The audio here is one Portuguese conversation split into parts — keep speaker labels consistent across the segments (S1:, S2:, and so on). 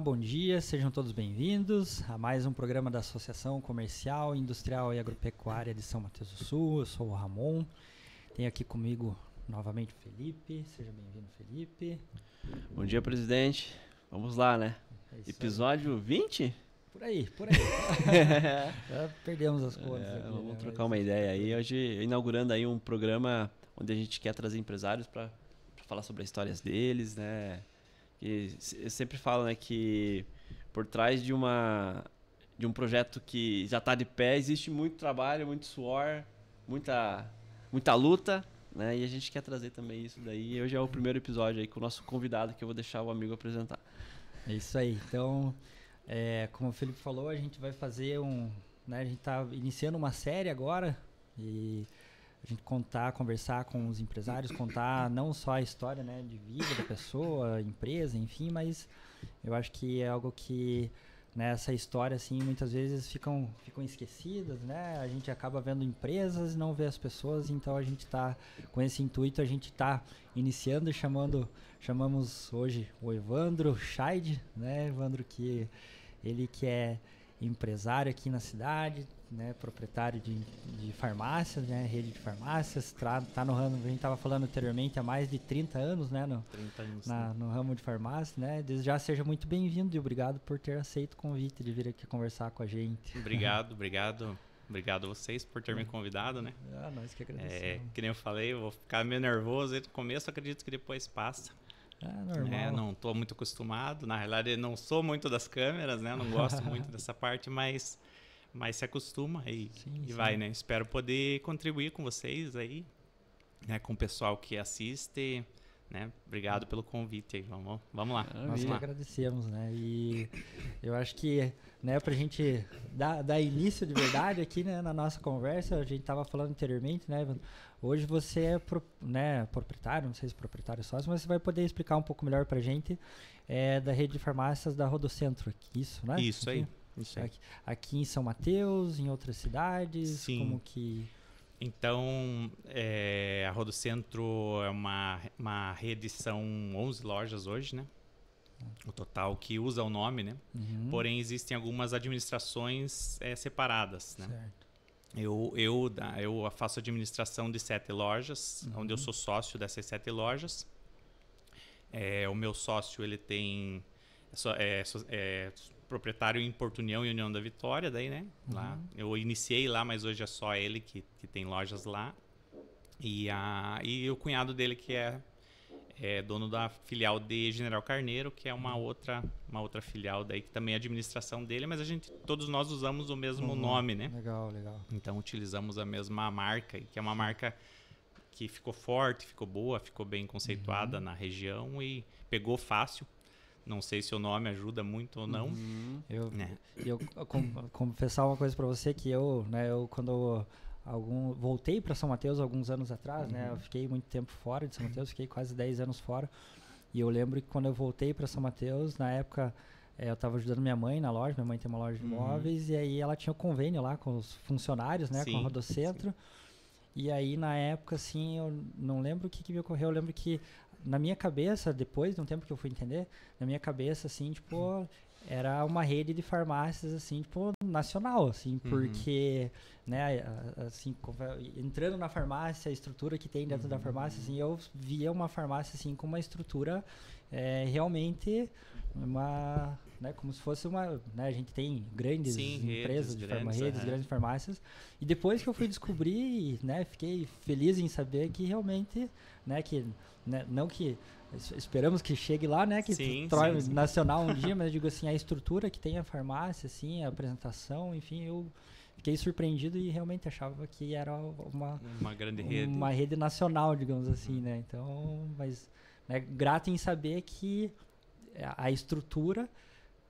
S1: bom dia, sejam todos bem-vindos a mais um programa da Associação Comercial, Industrial e Agropecuária de São Mateus do Sul. Eu sou o Ramon, tenho aqui comigo novamente o Felipe. Seja bem-vindo, Felipe.
S2: Bom dia, presidente. Vamos lá, né? Episódio 20?
S1: Por aí. Já perdemos as contas.
S2: Vamos trocar uma ideia aí. Hoje, inaugurando aí um programa onde a gente quer trazer empresários para falar sobre as histórias deles, né? E eu sempre falo, né, que por trás de um projeto que já está de pé, existe muito trabalho, muito suor, muita luta, né? E a gente quer trazer também isso daí. E hoje é o primeiro episódio aí com o nosso convidado, que eu vou deixar o amigo apresentar. É
S1: isso aí. Então, como o Felipe falou, a gente vai fazer né, a gente está iniciando uma série agora e a gente conversar com os empresários, contar não só a história, né, de vida da pessoa, empresa, enfim, mas eu acho que é algo que, né, essa história, assim, muitas vezes ficam esquecidas, né? A gente acaba vendo empresas e não vê as pessoas, então a gente está, com esse intuito, a gente está iniciando e chamamos hoje o Evandro Scheid, né? Evandro, ele que é empresário aqui na cidade, né, proprietário de farmácias, né, rede de farmácias, tá no ramo, a gente estava falando anteriormente, há mais de 30 anos, né,
S2: 30 anos,
S1: no ramo de farmácia, né. Desde já seja muito bem-vindo e obrigado por ter aceito o convite de vir aqui conversar com a gente.
S3: Obrigado a vocês por ter me convidado, né.
S1: Nós que agradecemos.
S3: Que nem eu falei, eu vou ficar meio nervoso, no começo acredito que depois passa.
S1: Normal.
S3: Não estou muito acostumado, na realidade não sou muito das câmeras, né, não gosto muito dessa parte, mas se acostuma e vai, né? Espero poder contribuir com vocês aí, né? Com o pessoal que assiste, né? Obrigado pelo convite aí, vamos lá.
S1: Nós que agradecemos, né? E eu acho que, né, pra gente dar início de verdade aqui, né, na nossa conversa, a gente tava falando anteriormente, né, hoje você é proprietário, não sei se proprietário sócio, mas você vai poder explicar um pouco melhor pra gente da rede de farmácias da Rodocentro, isso, né?
S3: Isso aí.
S1: Aqui em São Mateus, em outras cidades?
S3: Sim.
S1: Como que...
S3: Então, a Rodocentro é uma rede, são 11 lojas hoje, né? O total que usa o nome, né?
S1: Uhum.
S3: Porém, existem algumas administrações separadas, né?
S1: Certo.
S3: Eu faço administração de 7 lojas, onde eu sou sócio dessas 7 lojas. O meu sócio, ele tem... proprietário em Porto União e União da Vitória, daí, né? Lá. Eu iniciei lá, mas hoje é só ele que tem lojas lá. E o cunhado dele, que é dono da filial de General Carneiro, que é uma outra filial daí, que também é a administração dele, mas todos nós usamos o mesmo nome, né?
S1: Legal.
S3: Então utilizamos a mesma marca, que é uma marca que ficou forte, ficou boa, ficou bem conceituada na região e pegou fácil. Não sei se o nome ajuda muito ou não.
S1: Eu confessar uma coisa para você, que eu quando voltei para São Mateus alguns anos atrás, né? Eu fiquei muito tempo fora de São Mateus, fiquei quase 10 anos fora. E eu lembro que quando eu voltei para São Mateus, na época, eu estava ajudando minha mãe na loja, minha mãe tem uma loja de imóveis, e aí ela tinha o convênio lá com os funcionários, né? Com a Rodocentro. Sim. E aí, na época, assim, eu não lembro o que me ocorreu, eu lembro que na minha cabeça, depois de um tempo que eu fui entender, na minha cabeça, assim, tipo, era uma rede de farmácias, assim, tipo, nacional, assim, porque, né, assim, entrando na farmácia, a estrutura que tem dentro da farmácia, assim, eu via uma farmácia, assim, com uma estrutura realmente né, como se fosse né, a gente tem grandes empresas de redes, grandes farmácias, e depois que eu fui descobrir, né, fiquei feliz em saber que realmente, né, não que esperamos que chegue lá, né, que torne nacional um dia, mas eu digo assim, a estrutura que tem a farmácia, assim, a apresentação, enfim, eu fiquei surpreendido e realmente achava que era
S3: uma grande rede,
S1: uma rede nacional, digamos assim, né, então, mas, né, grato em saber que a estrutura,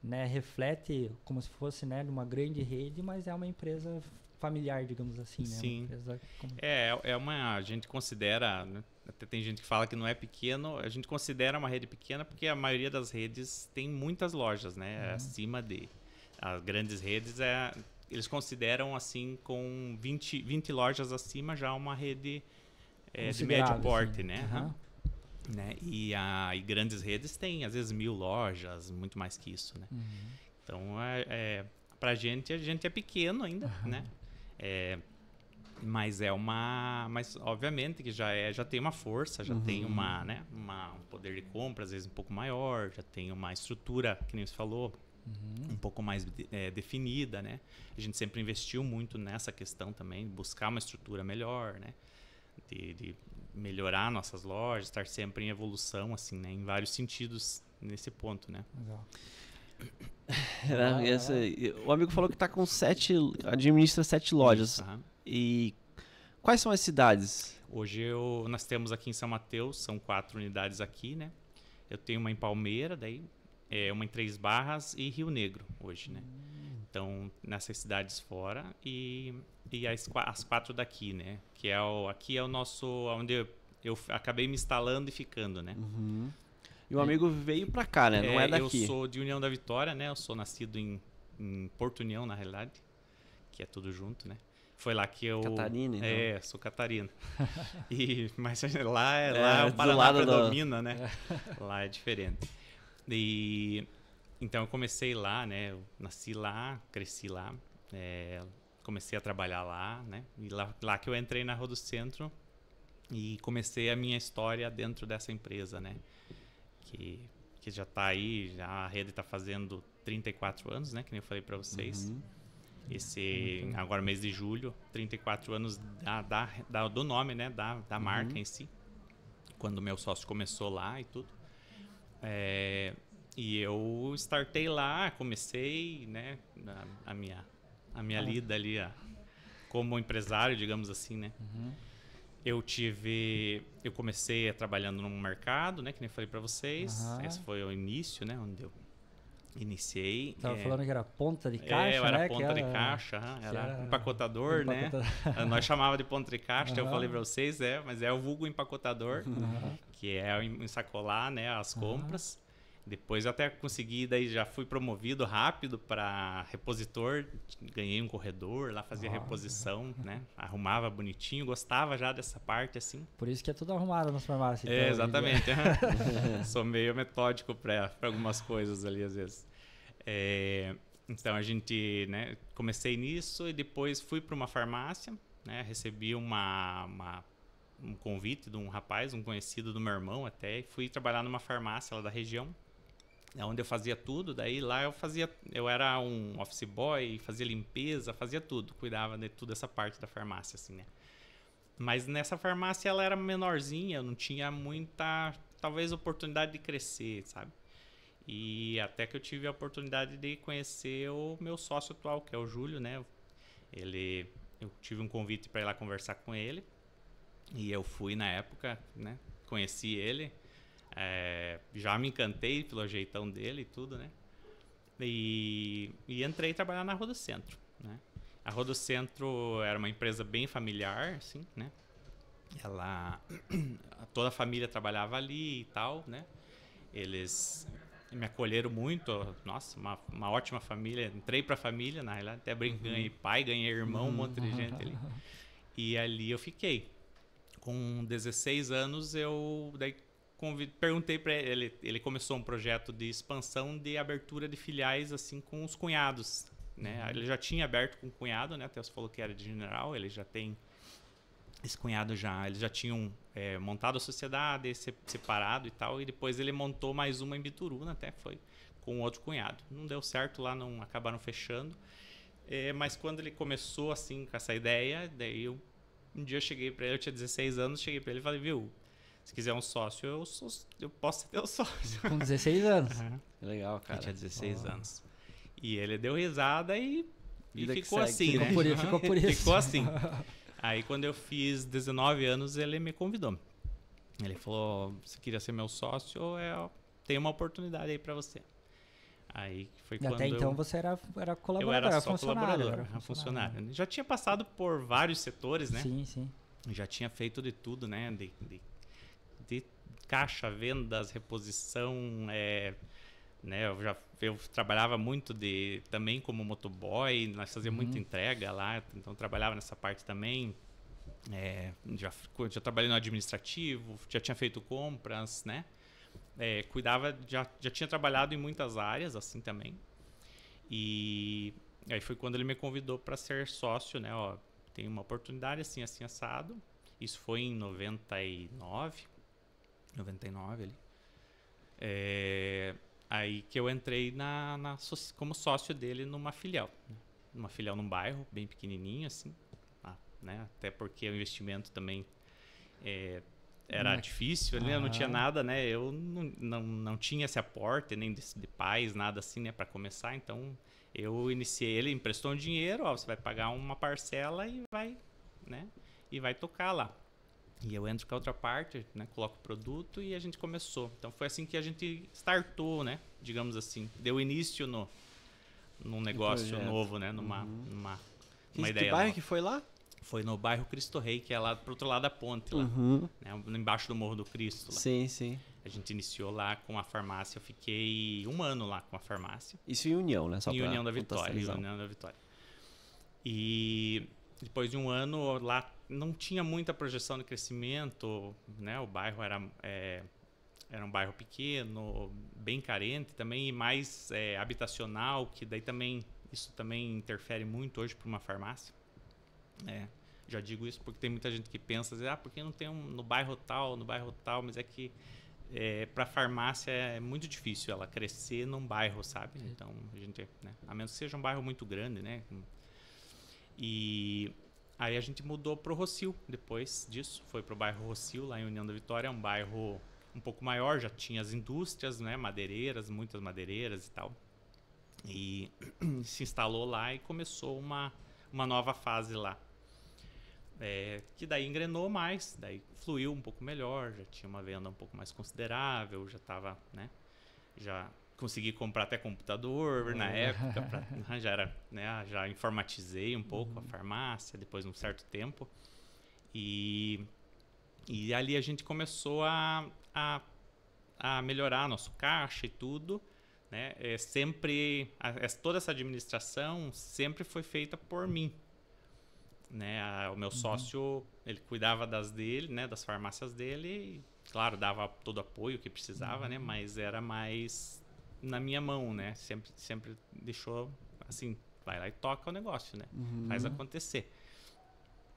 S1: né, reflete como se fosse, né, numa grande rede, mas é uma empresa familiar, digamos assim, né?
S3: Sim. A gente considera, né, até tem gente que fala que não é pequeno, a gente considera uma rede pequena porque a maioria das redes tem muitas lojas, né? Acima as grandes redes, eles consideram assim, com 20 lojas acima já uma rede de médio porte, né? né? E grandes redes têm, às vezes, 1.000 lojas, muito mais que isso, né? Então, pra gente, a gente é pequeno ainda, né? Mas mas obviamente que já tem uma força, já tem um poder de compra, às vezes um pouco maior, já tem uma estrutura, que nem você falou, um pouco mais definida, né? A gente sempre investiu muito nessa questão também, buscar uma estrutura melhor, né? De melhorar nossas lojas, estar sempre em evolução, assim, né? Em vários sentidos nesse ponto, né?
S2: Legal. O amigo falou que tá com administra 7 lojas.
S3: Isso,
S2: E quais são as cidades?
S3: Hoje nós temos aqui em São Mateus, são 4 unidades aqui, né? Eu tenho uma em Palmeira, daí uma em Três Barras e Rio Negro hoje, né? Então, nessas cidades fora e as 4 daqui, né? Que aqui é o nosso, onde eu acabei me instalando e ficando, né?
S2: E o amigo veio pra cá, né? Não é daqui.
S3: Eu sou de União da Vitória, né? Eu sou nascido em Porto União, na realidade, que é tudo junto, né? Foi lá que eu...
S2: Catarina, então.
S3: Sou catarina. Mas lá o Paraná predomina, né? Lá é diferente. Então eu comecei lá, né? Eu nasci lá, cresci lá, comecei a trabalhar lá, né? E lá que eu entrei na Rodo Centro e comecei a minha história dentro dessa empresa, né? Que já está aí, a rede está fazendo 34 anos, né? Que nem eu falei para vocês. Agora mês de julho, 34 anos do nome, né? Da marca em si. Quando meu sócio começou lá e tudo. E eu startei lá, comecei, né? A minha lida ali como empresário, digamos assim, né? Eu comecei trabalhando num mercado, né? Que nem eu falei para vocês. Esse foi o início, né? Onde eu iniciei.
S1: Tava falando que era ponta de caixa,
S3: eu era
S1: né?
S3: ponta de caixa, era empacotador, né? Nós chamava de ponta de caixa, eu falei para vocês, mas é o vulgo empacotador, que é ensacolar, né, as compras. Depois eu até consegui, daí já fui promovido rápido para repositor, ganhei um corredor, lá fazia reposição, né? Arrumava bonitinho, gostava já dessa parte, assim.
S1: Por isso que é tudo arrumado nas farmácias. Então,
S3: exatamente. Sou meio metódico para algumas coisas ali, às vezes. Então a gente, né, comecei nisso e depois fui para uma farmácia, né? Recebi um convite de um rapaz, um conhecido do meu irmão até, e fui trabalhar numa farmácia lá da região, onde eu fazia tudo. Daí lá eu era um office boy, fazia limpeza, fazia tudo, cuidava de toda essa parte da farmácia, assim, né? Mas nessa farmácia ela era menorzinha, eu não tinha muita, talvez, oportunidade de crescer, sabe? E até que eu tive a oportunidade de conhecer o meu sócio atual, que é o Júlio, né? Eu tive um convite para ir lá conversar com ele, e eu fui na época, né? Conheci ele. Já me encantei pelo jeitão dele e tudo, né? E entrei trabalhar na Rodo Centro, né? A Rodo Centro era uma empresa bem familiar, assim, né? Toda a família trabalhava ali e tal, né? Eles me acolheram muito, nossa, uma ótima família. Entrei pra família, na realidade, até ganhei pai, ganhei irmão, um monte de gente ali. E ali eu fiquei. Com 16 anos, perguntei para ele começou um projeto de expansão de abertura de filiais assim com os cunhados, né? Ele já tinha aberto com o cunhado, né? Até você falou que era de general, ele já tem esse cunhado eles já tinham montado a sociedade, separado e tal, e depois ele montou mais uma em Bituruna, até foi com outro cunhado. Não deu certo lá, acabaram fechando. Mas quando ele começou assim com essa ideia, daí um dia eu cheguei para ele, eu tinha 16 anos, cheguei para ele e falei, viu, se quiser um sócio, eu posso ser teu sócio.
S1: Com 16 anos.
S2: Legal, cara.
S3: Eu tinha 16 anos. E ele deu risada e ficou
S2: segue.
S3: assim, né?
S1: Ficou por isso.
S3: Ficou assim. Aí quando eu fiz 19 anos, ele me convidou. Ele falou, se queria ser meu sócio, tem uma oportunidade aí para você. Aí foi quando
S1: até então você era colaborador,
S3: eu era só
S1: funcionário.
S3: Era funcionário. Já tinha passado por vários setores, né?
S1: Sim, sim.
S3: Já tinha feito de tudo, né? De caixa, vendas, reposição, né? Eu trabalhava muito também como motoboy, nós fazíamos muita entrega lá, então trabalhava nessa parte também. Já trabalhei no administrativo, já tinha feito compras, né? Cuidava, já tinha trabalhado em muitas áreas assim também. E aí foi quando ele me convidou para ser sócio, né? Ó, tem uma oportunidade assim, assim, assado. Isso foi em 99 ali. Aí que eu entrei como sócio dele numa filial. Numa filial num bairro bem pequenininho, assim. Né? Até porque o investimento também era difícil, né? Não tinha nada, né? Eu não tinha esse aporte, nem de pais, nada assim, né? Para começar, então eu iniciei, ele emprestou um dinheiro, ó, você vai pagar uma parcela e vai, né? E vai tocar lá. E eu entro com a outra parte, né? Coloco o produto e a gente começou. Então foi assim que a gente startou, né? Digamos assim, deu início num negócio novo, né? Numa ideia
S2: Que bairro
S3: nova.
S2: que foi lá?
S3: Foi no bairro Cristo Rei, que é lá pro outro lado da ponte, lá, né? Embaixo do Morro do Cristo. Lá.
S2: Sim, sim.
S3: A gente iniciou lá com a farmácia, eu fiquei 1 ano lá com a farmácia.
S2: Isso em União, né?
S3: Em União da Vitória. E depois de 1 ano lá, não tinha muita projeção de crescimento, né? O bairro era um bairro pequeno, bem carente também, e mais habitacional, que daí também, isso também interfere muito hoje para uma farmácia. Já digo isso porque tem muita gente que pensa, porque não tem no bairro tal, mas é que para farmácia é muito difícil ela crescer num bairro, sabe? Então, a gente, né? A menos que seja um bairro muito grande, né? E aí a gente mudou pro Rossio depois disso, foi pro bairro Rossio, lá em União da Vitória, um bairro um pouco maior, já tinha as indústrias, né? Madeireiras, muitas madeireiras e tal. E se instalou lá e começou uma nova fase lá. Que daí engrenou mais, daí fluiu um pouco melhor, já tinha uma venda um pouco mais considerável, já estava, né? Já consegui comprar até computador na época, já era, né? Já informatizei um pouco a farmácia depois de um certo tempo. E ali a gente começou a melhorar nosso caixa e tudo, né? Toda essa administração sempre foi feita por mim. Né, o meu sócio, ele cuidava das farmácias dele e, claro, dava todo o apoio que precisava, né, mas era mais na minha mão, né, sempre deixou assim, vai lá e toca o negócio, né, faz acontecer.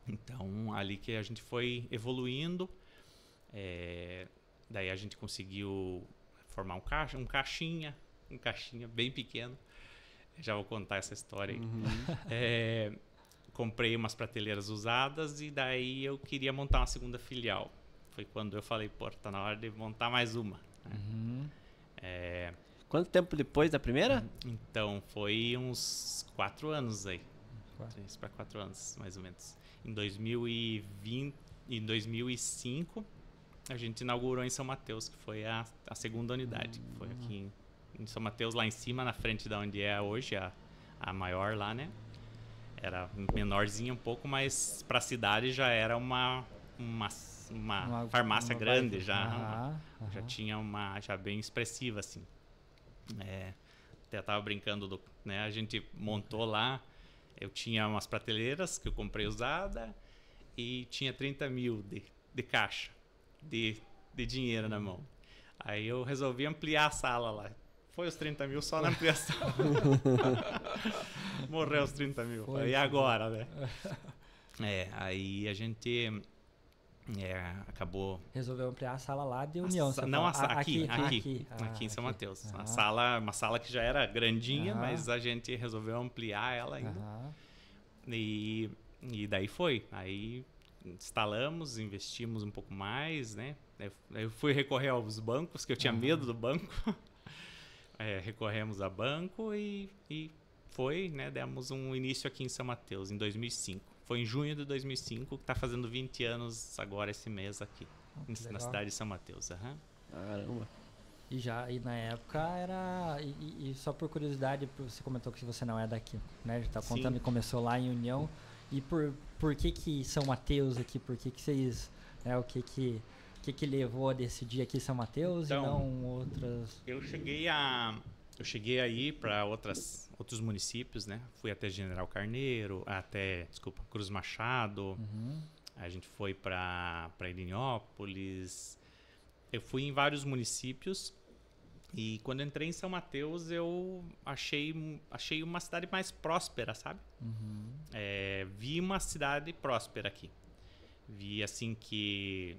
S3: Então, ali que a gente foi evoluindo, daí a gente conseguiu formar um caixinha bem pequeno, já vou contar essa história aí. Comprei umas prateleiras usadas e daí eu queria montar uma segunda filial. Foi quando eu falei, tá na hora de montar mais uma.
S2: Quanto tempo depois da primeira?
S3: Então, foi uns 4 anos aí. 3 para 4 anos, mais ou menos. Em 2005, a gente inaugurou em São Mateus, que foi a segunda unidade. Que foi aqui em São Mateus, lá em cima, na frente da onde é hoje a maior lá, né? Era menorzinha um pouco, mas para a cidade já era uma farmácia grande, já tinha já bem expressiva, assim. Até estava brincando, né? A gente montou lá, eu tinha umas prateleiras que eu comprei usada e tinha 30 mil de caixa, de dinheiro na mão. Aí eu resolvi ampliar a sala lá. Foi os 30 mil só na ampliação. Morreu os 30 mil. E agora, né? Aí a gente acabou...
S1: Resolveu ampliar a sala lá de União.
S3: Aqui em São Mateus. Uma sala que já era grandinha, mas a gente resolveu ampliar ela ainda. E daí foi. Aí instalamos, investimos um pouco mais, né? Eu fui recorrer aos bancos, que eu tinha medo do banco. Recorremos a banco e foi, né? Demos um início aqui em São Mateus, em 2005. Foi em junho de 2005, que está fazendo 20 anos agora esse mês aqui, na cidade de São Mateus.
S2: Caramba.
S1: E na época era... E só por curiosidade, você comentou que você não é daqui, né? Já tá contando que começou lá em União. E por que São Mateus aqui? Por que vocês... O que levou a decidir aqui em São Mateus e não outras...
S3: Eu cheguei a ir para outros municípios, né? Fui até General Carneiro, Cruz Machado, A gente foi para Irinópolis. Eu fui em vários municípios. E quando eu entrei em São Mateus, eu achei uma cidade mais próspera, sabe? Vi uma cidade próspera aqui. Vi, assim, que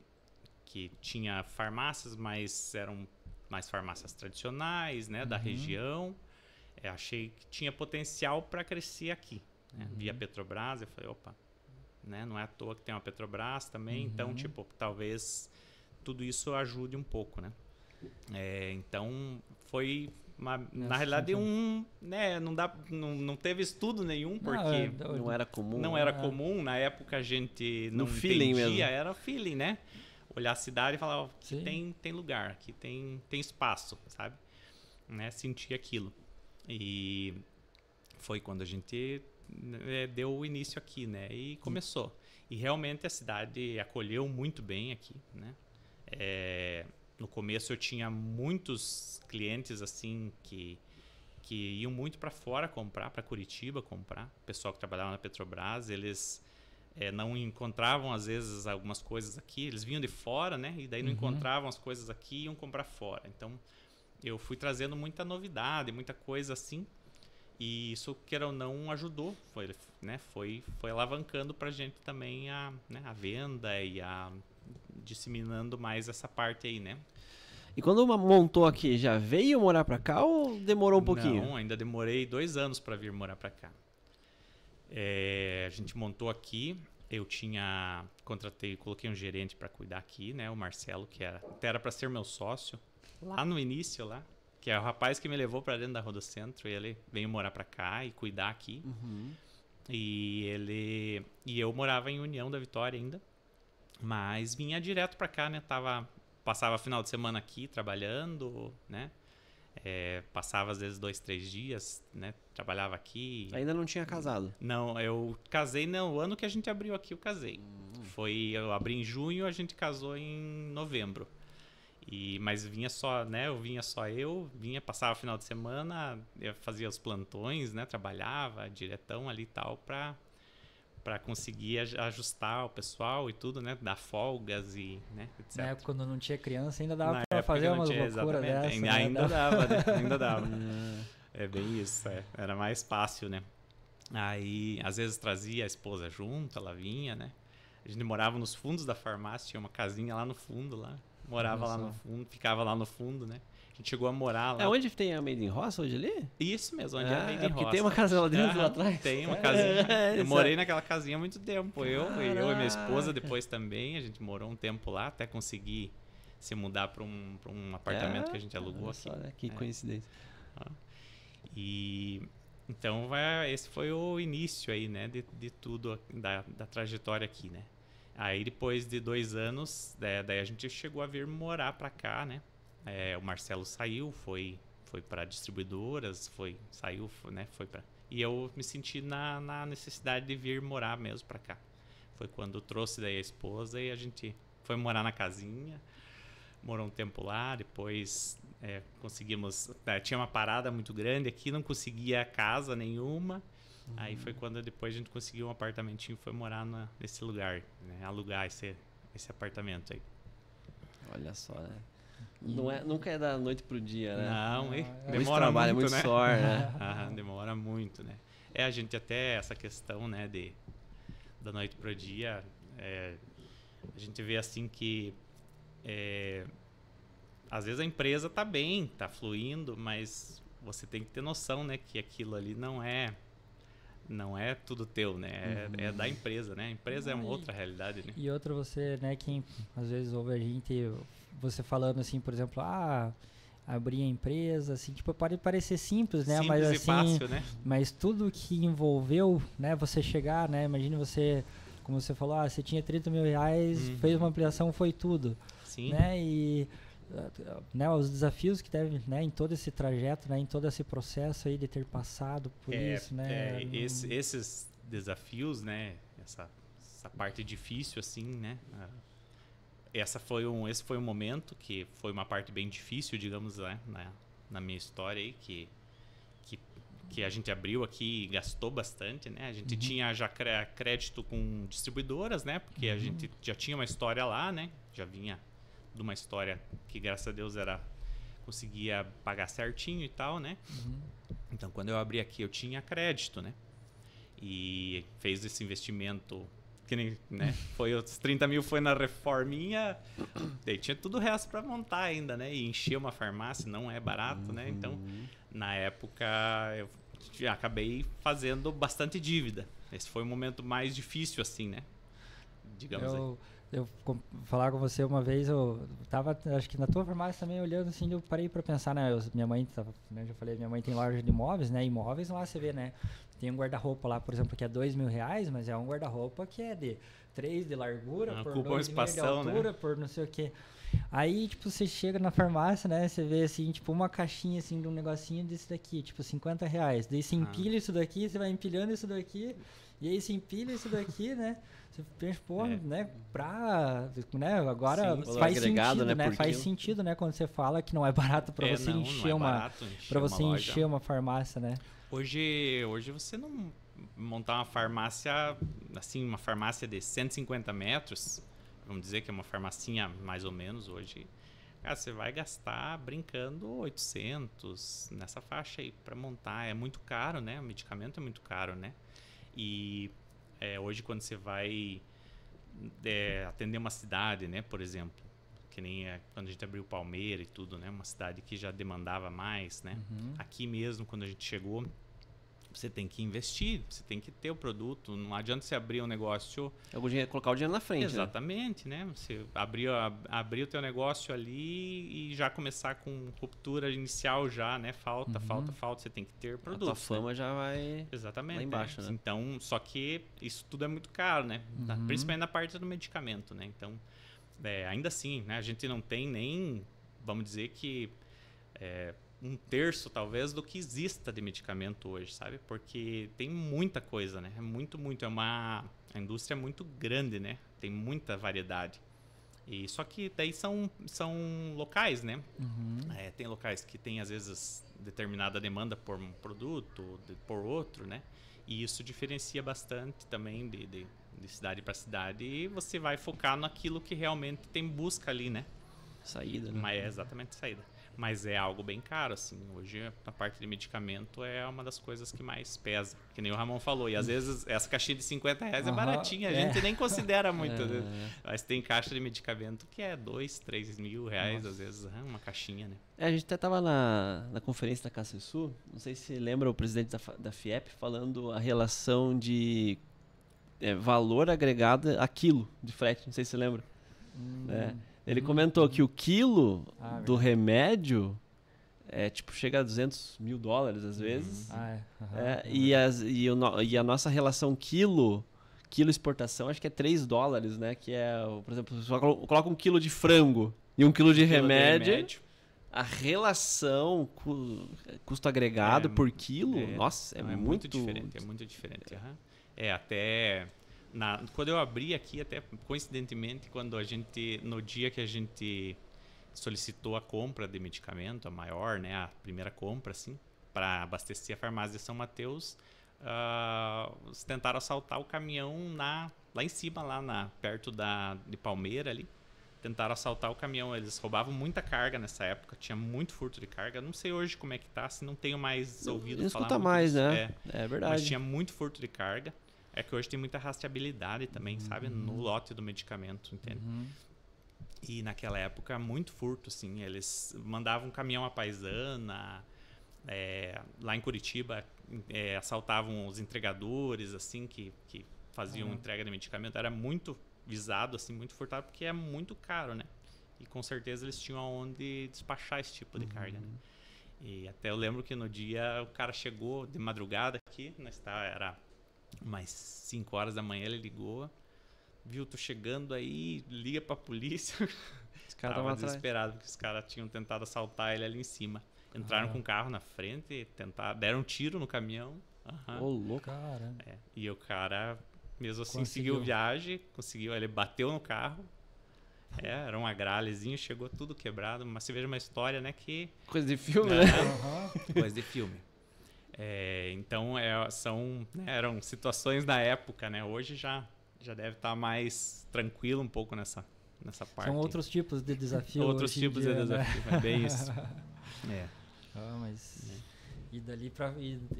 S3: tinha farmácias, mas eram mais farmácias tradicionais, né? Da região. Achei que tinha potencial para crescer aqui. Né? Vi a Petrobras, eu falei, opa, né? Não é à toa que tem uma Petrobras também. Então, tipo, talvez tudo isso ajude um pouco, né? Então, foi na realidade né, não teve estudo nenhum, porque
S2: não era comum.
S3: Não era comum, na época a gente não
S2: feeling
S3: entendia,
S2: mesmo.
S3: Era feeling, né? Olhar a cidade e falar, aqui tem lugar, aqui tem espaço, sabe? Né? Sentir aquilo. E foi quando a gente deu o início aqui, né? E começou. E realmente a cidade acolheu muito bem aqui, né? No começo eu tinha muitos clientes assim que iam muito para fora comprar, para Curitiba comprar. O pessoal que trabalhava na Petrobras, eles não encontravam às vezes algumas coisas aqui. Eles vinham de fora, né? E daí não encontravam as coisas aqui e iam comprar fora. Então eu fui trazendo muita novidade, muita coisa assim. E isso, queira ou não, ajudou. Foi alavancando para a gente também a venda e disseminando mais essa parte aí, né?
S2: E quando montou aqui, já veio morar pra cá ou demorou um pouquinho?
S3: Não, ainda demorei 2 anos para vir morar pra cá. A gente montou aqui, eu coloquei um gerente para cuidar aqui, né? O Marcelo, que era para ser meu sócio, lá no início, que é o rapaz que me levou para dentro da Rodocentro, e ele veio morar pra cá e cuidar aqui. E eu morava em União da Vitória ainda. Mas vinha direto pra cá, né? Passava final de semana aqui trabalhando, né? Passava às vezes 2, 3 dias, né? Trabalhava aqui.
S2: Ainda não tinha casado?
S3: Não, eu casei no ano que a gente abriu aqui, eu casei. Eu abri em junho, a gente casou em novembro. Mas vinha só, né? Eu passava final de semana, eu fazia os plantões, né? Trabalhava diretão ali e tal para conseguir ajustar o pessoal e tudo, né? Dar folgas e, né, etc.
S1: Na época, quando não tinha criança, ainda dava para fazer umas loucuras dessas.
S3: Ainda dava, né? Ainda dava. É bem isso, Era mais fácil, né? Aí, às vezes, trazia a esposa junto, ela vinha, né? A gente morava nos fundos da farmácia, tinha uma casinha lá no fundo, lá. Morava lá no fundo, ficava lá no fundo, né? A gente chegou a morar lá.
S2: Onde tem a Made in Roça hoje ali?
S3: Isso mesmo, onde é a Made in Roça.
S2: Porque tem uma casa lá dentro, lá atrás.
S3: Tem uma casinha. Eu morei naquela casinha há muito tempo. Eu e minha esposa depois também. A gente morou um tempo lá até conseguir se mudar para um apartamento que a gente alugou aqui.
S2: Só, né? Que coincidência.
S3: E então esse foi o início aí, né? De tudo, da trajetória aqui, né? Aí depois de 2 anos, daí a gente chegou a vir morar para cá, né? O Marcelo saiu, foi para distribuidoras, saiu, né? E eu me senti na necessidade de vir morar mesmo para cá. Foi quando eu trouxe daí a esposa e a gente foi morar na casinha, morou um tempo lá, depois conseguimos... tinha uma parada muito grande aqui, não conseguia casa nenhuma. Aí foi quando depois a gente conseguiu um apartamentinho e foi morar nesse lugar, né? Alugar esse apartamento aí.
S2: Olha só, né? Nunca é da noite pro dia, né?
S3: Não, demora
S2: muito trabalho,
S3: muito,
S2: muito
S3: né?
S2: suor, né?
S3: Demora muito, né? A gente até essa questão, né, da noite pro dia, a gente vê assim que às vezes a empresa tá bem, tá fluindo, mas você tem que ter noção, né, que aquilo ali não é tudo teu, né? É da empresa, né? A empresa é uma outra realidade, né?
S1: E outra, você, né, quem às vezes ouve a gente, você falando assim, por exemplo, abrir a empresa, assim, tipo, pode parecer simples, né?
S3: Simples
S1: mas
S3: e
S1: assim,
S3: fácil, né?
S1: Mas tudo que envolveu, né, você chegar, né? Imagine você, como você falou, você tinha 30 mil reais, fez uma ampliação, foi tudo.
S3: Sim.
S1: Né? E né, os desafios que teve, né, em todo esse trajeto, né, em todo esse processo aí de ter passado por isso, né?
S3: Esses desafios, né, essa parte difícil, assim, né? Esse foi um momento que foi uma parte bem difícil, digamos, né, na minha história aí, que que a gente abriu aqui e gastou bastante, né? A gente tinha já crédito com distribuidoras, né? Porque a gente já tinha uma história lá, né? Já vinha de uma história que, graças a Deus, conseguia pagar certinho e tal, né? Então, quando eu abri aqui, eu tinha crédito, né? E fez esse investimento, que nem, né? Foi os 30 mil, foi na reforminha, daí tinha tudo o resto para montar ainda, né? E encher uma farmácia não é barato, né? Então, na época, eu acabei fazendo bastante dívida. Esse foi o momento mais difícil, assim, né? Digamos aí.
S1: Eu falar com você uma vez, eu tava, acho que na tua farmácia também, olhando assim, eu parei para pensar, né? Minha mãe, né, já falei, minha mãe tem loja de imóveis, né? Imóveis lá você vê, né? Tem um guarda-roupa lá, por exemplo, que é R$2.000, mas é um guarda-roupa que é de 3 de largura, por 2,5 de altura, né? Por não sei o quê. Aí, tipo, você chega na farmácia, né? Você vê, assim, tipo, uma caixinha, assim, de um negocinho desse daqui, tipo, R$50. Daí você empilha isso daqui, você vai empilhando isso daqui, e aí você empilha isso daqui, né? Você pensa, pô, né? Né? Agora
S2: sim,
S1: faz
S2: agregado,
S1: sentido, né? Faz
S2: quilo.
S1: sentido, né? Quando você fala que não é barato para você encher encher uma farmácia, né?
S3: Hoje você não montar uma farmácia, assim, uma farmácia de 150 metros, vamos dizer que é uma farmacinha mais ou menos hoje, cara, você vai gastar brincando 800 nessa faixa aí para montar. É muito caro, né? O medicamento é muito caro, né? E hoje quando você vai atender uma cidade, né? Por exemplo, que nem quando a gente abriu Palmeira e tudo, né? Uma cidade que já demandava mais, né? Aqui mesmo, quando a gente chegou, você tem que investir, você tem que ter o produto. Não adianta você abrir um negócio...
S2: Colocar o dinheiro na frente.
S3: Exatamente, né? Você abrir o teu negócio ali e já começar com ruptura inicial já, né? Falta, você tem que ter produto. A tua
S2: fama, né? Já vai
S3: exatamente,
S2: lá embaixo, né?
S3: Então, só que isso tudo é muito caro, né? Principalmente na parte do medicamento, né? Então, ainda assim, né? A gente não tem nem, vamos dizer que... 1/3 talvez do que exista de medicamento hoje, sabe? Porque tem muita coisa, né? É muito. A indústria é muito grande, né? Tem muita variedade. E só que daí são locais, né? Tem locais que tem às vezes determinada demanda por um produto, por outro, né? E isso diferencia bastante também de cidade para cidade. E você vai focar naquilo que realmente tem busca ali, né?
S2: Saída, né?
S3: Mas exatamente, saída. Mas é algo bem caro, assim. Hoje, a parte de medicamento é uma das coisas que mais pesa. Que nem o Ramon falou. E às vezes, essa caixinha de R$50 é baratinha. A gente nem considera muito. Mas tem caixa de medicamento que é 2-3 mil reais, às vezes, uma caixinha, né?
S2: A gente até estava na conferência da Cacesul. Não sei se lembra o presidente da FIEP falando a relação de valor agregado a quilo de frete. Não sei se você lembra. Ele comentou que o quilo do remédio chega a $200 mil às vezes. E a nossa relação quilo exportação, acho que é $3, né? Que é, por exemplo, você coloca 1 quilo de frango e 1 quilo de remédio. A relação custo agregado por quilo, nossa, é muito
S3: diferente. É muito diferente. Até... quando eu abri aqui, até coincidentemente, no dia que a gente solicitou a compra de medicamento, a maior, né, a primeira compra, assim, para abastecer a farmácia de São Mateus, eles tentaram assaltar o caminhão lá em cima, perto de Palmeira ali. Tentaram assaltar o caminhão, eles roubavam muita carga nessa época, tinha muito furto de carga. Não sei hoje como é que tá, se não tenho mais ouvido
S2: não
S3: falar.
S2: Escuta mais, né? É verdade.
S3: Mas tinha muito furto de carga. É que hoje tem muita rastreabilidade também, sabe? No lote do medicamento, entende? E naquela época, muito furto, assim. Eles mandavam um caminhão à paisana. Lá em Curitiba, assaltavam os entregadores, assim, que faziam entrega de medicamento. Era muito visado, assim, muito furtado, porque é muito caro, né? E com certeza eles tinham aonde despachar esse tipo de carga, né? E até eu lembro que no dia o cara chegou de madrugada aqui, era... umas 5 horas da manhã, ele ligou, viu, tô chegando aí, liga pra polícia.
S2: Os caras
S3: estavam desesperados, porque os caras tinham tentado assaltar ele ali em cima. Entraram com o carro na frente, deram um tiro no caminhão.
S2: Ô, louco.
S3: E o cara, mesmo assim, seguiu viagem, ele bateu no carro. Era um agralezinho, chegou tudo quebrado. Mas você veja uma história, né, que...
S2: Coisa de filme, né?
S3: Coisa de filme. Então, eram situações da época, né? Hoje já deve estar mais tranquilo um pouco nessa parte.
S1: São outros tipos de desafio.
S3: Outros tipos de desafio, né? É bem isso.
S1: Mas... E dali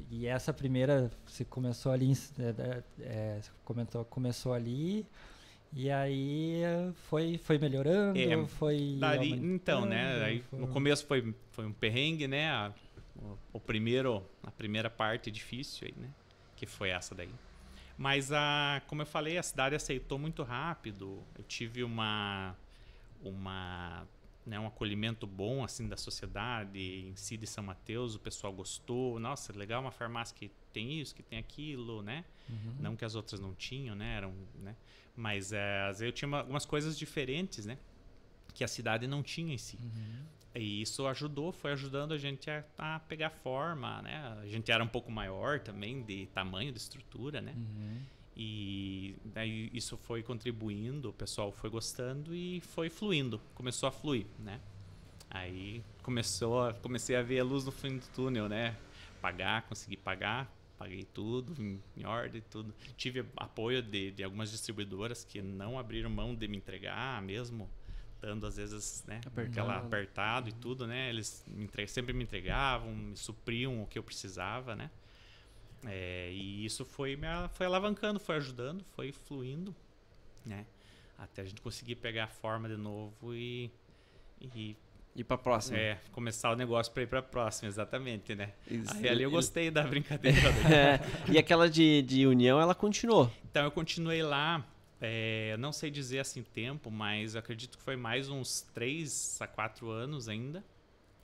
S1: e essa primeira, você começou ali, você comentou, começou ali, e aí foi melhorando, foi
S3: dali, então, né? Aí, no começo foi um perrengue, né? A primeira parte difícil aí, né? Que foi essa daí. Mas como eu falei, a cidade aceitou muito rápido. Eu tive um acolhimento bom assim da sociedade em si de São Mateus. O pessoal gostou. Nossa, legal, uma farmácia que tem isso, que tem aquilo, né? Não que as outras não tinham, né? Né? Mas às vezes eu tinha algumas coisas diferentes, né? Que a cidade não tinha em si. E isso foi ajudando a gente a pegar forma, né? A gente era um pouco maior também de tamanho, de estrutura, né? E daí isso foi contribuindo, o pessoal foi gostando e foi fluindo, começou a fluir, né? Aí comecei a ver a luz no fim do túnel, né? Consegui pagar, paguei tudo em ordem, tudo. Tive apoio de algumas distribuidoras que não abriram mão de me entregar, mesmo estando às vezes, né, apertado e tudo, né? Eles sempre me entregavam, me supriam o que eu precisava, né? E isso foi alavancando, foi ajudando, foi fluindo, né? Até a gente conseguir pegar a forma de novo e
S2: ir para a próxima.
S3: Começar o negócio para ir para a próxima, exatamente, né? Aí ali eu gostei da brincadeira.
S2: E aquela de união, ela continuou?
S3: Então eu continuei lá. Não sei dizer assim tempo, mas eu acredito que foi mais uns 3 a 4 anos ainda.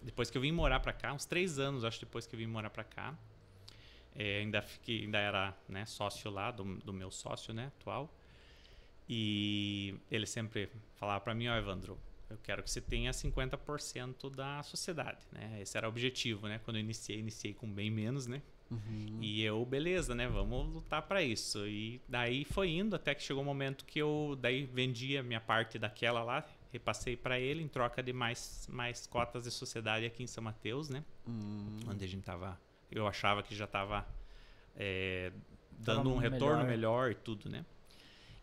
S3: Depois que eu vim morar pra cá, uns 3 anos, acho, depois que eu vim morar pra cá. Ainda era, né, sócio lá, do meu sócio, né, atual. E ele sempre falava pra mim, Evandro, eu quero que você tenha 50% da sociedade, né? Esse era o objetivo, né? Quando eu iniciei com bem menos, né? E eu, beleza, né? Vamos lutar para isso. E daí foi indo até que chegou um momento que eu daí vendi a minha parte daquela lá, repassei para ele em troca de mais cotas de sociedade aqui em São Mateus, né? Onde a gente eu achava que já estava dando um retorno melhor e tudo, né?